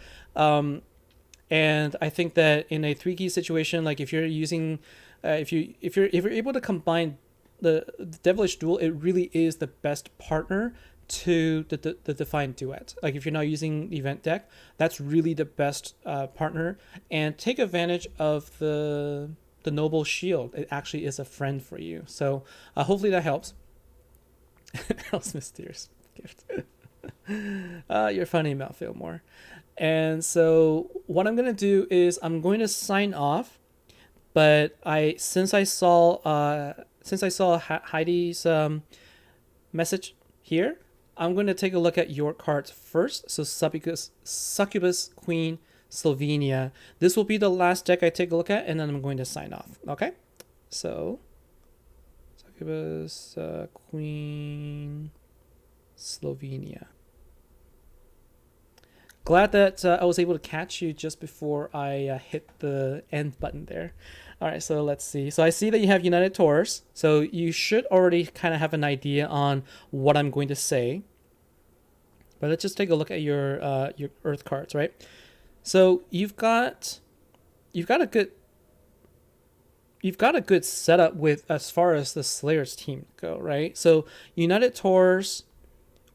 And I think that in a 3-key situation, like if you're using, if you're able to combine the Devilish Duel, it really is the best partner to the Defiant Duet. Like if you're not using the event deck, that's really the best partner. And take advantage of the Noble Shield. It actually is a friend for you. So hopefully that helps. Hell's Mysterious Gift. You're funny, Matt Fillmore. And so what I'm gonna do is I'm going to sign off. But since I saw Heidi's message here, I'm going to take a look at your cards first. So Succubus Queen Slovenia. This will be the last deck I take a look at, and then I'm going to sign off. Okay? So Succubus Queen Slovenia. Glad that I was able to catch you just before I hit the end button there. All right, so let's see. So I see that you have United Taurus. So you should already kind of have an idea on what I'm going to say. But let's just take a look at your Earth cards, right? So you've got a good setup with as far as the Slayers team go, right? So United Taurus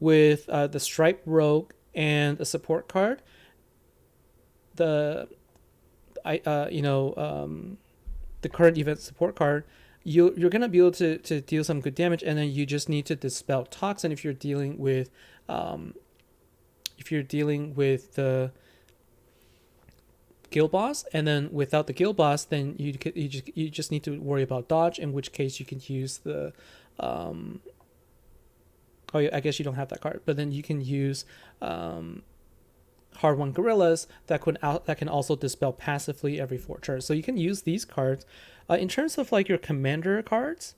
with the Stripe Rogue and a support card. The current event support card, you're gonna be able to deal some good damage, and then you just need to dispel Toxin if you're dealing with the guild boss, and then without the guild boss, then you just need to worry about dodge, in which case you can use the I guess you don't have that card, but then you can use hard one gorillas that can also dispel passively every 4 turns. So you can use these cards in terms of like your commander cards,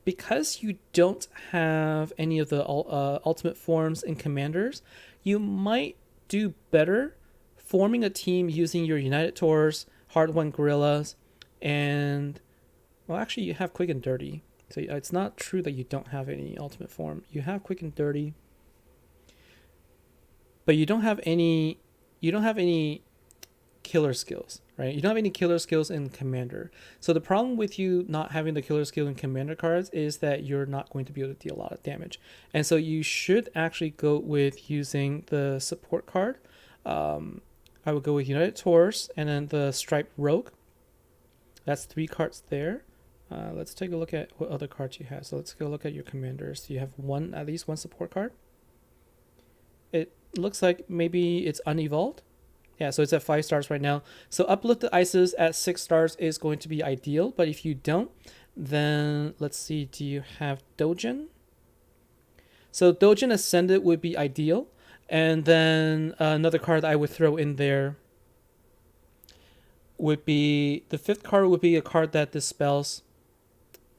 because you don't have any of the ultimate forms in commanders. You might do better forming a team using your United Taurus, hard one gorillas, and well, actually you have quick and dirty. So it's not true that you don't have any ultimate form. You have quick and dirty, but you don't have any killer skills, right? You don't have any killer skills in commander. So the problem with you not having the killer skill in commander cards is that you're not going to be able to deal a lot of damage. And so you should actually go with using the support card. I would go with United Taurus and then the Stripe Rogue. That's 3 cards there. Let's take a look at what other cards you have. So let's go look at your commanders. You have at least one support card. It looks like maybe it's unevolved. Yeah, so it's at 5 stars right now. So uplifted Isis at 6 stars is going to be ideal. But if you don't, then let's see. Do you have Dojin? So Dojin Ascended would be ideal. And then another card that I would throw in there would be the 5th card would be a card that dispels.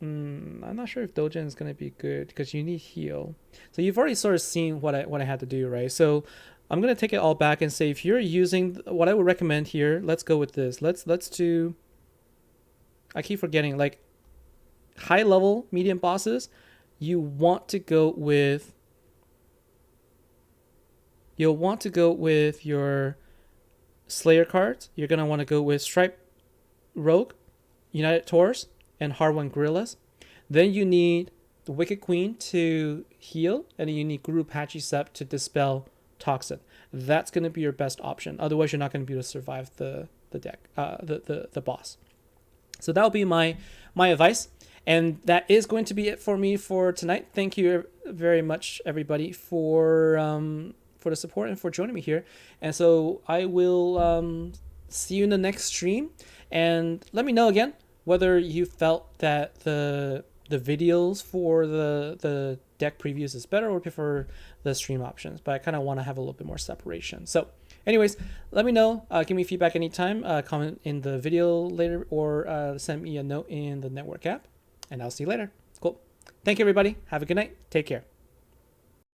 I'm not sure if Dojin is going to be good because you need heal. So you've already sort of seen what I had to do, right? So I'm going to take it all back and say if you're using what I would recommend here, let's go with this. Let's do, I keep forgetting, like high level medium bosses, you'll want to go with your Slayer cards. You're going to want to go with Stripe Rogue, United Taurus, and Hard One Gorillas. Then you need the Wicked Queen to heal, and then you need Guru Pachycept to dispel Toxin. That's going to be your best option. Otherwise, you're not going to be able to survive the boss. So that will be my advice. And that is going to be it for me for tonight. Thank you very much, everybody, for the support and for joining me here. And so I will see you in the next stream. And let me know again whether you felt that the videos for the deck previews is better or prefer the stream options. But I kind of want to have a little bit more separation. So anyways, let me know. Give me feedback anytime. Comment in the video later or send me a note in the network app. And I'll see you later. Cool. Thank you, everybody. Have a good night. Take care.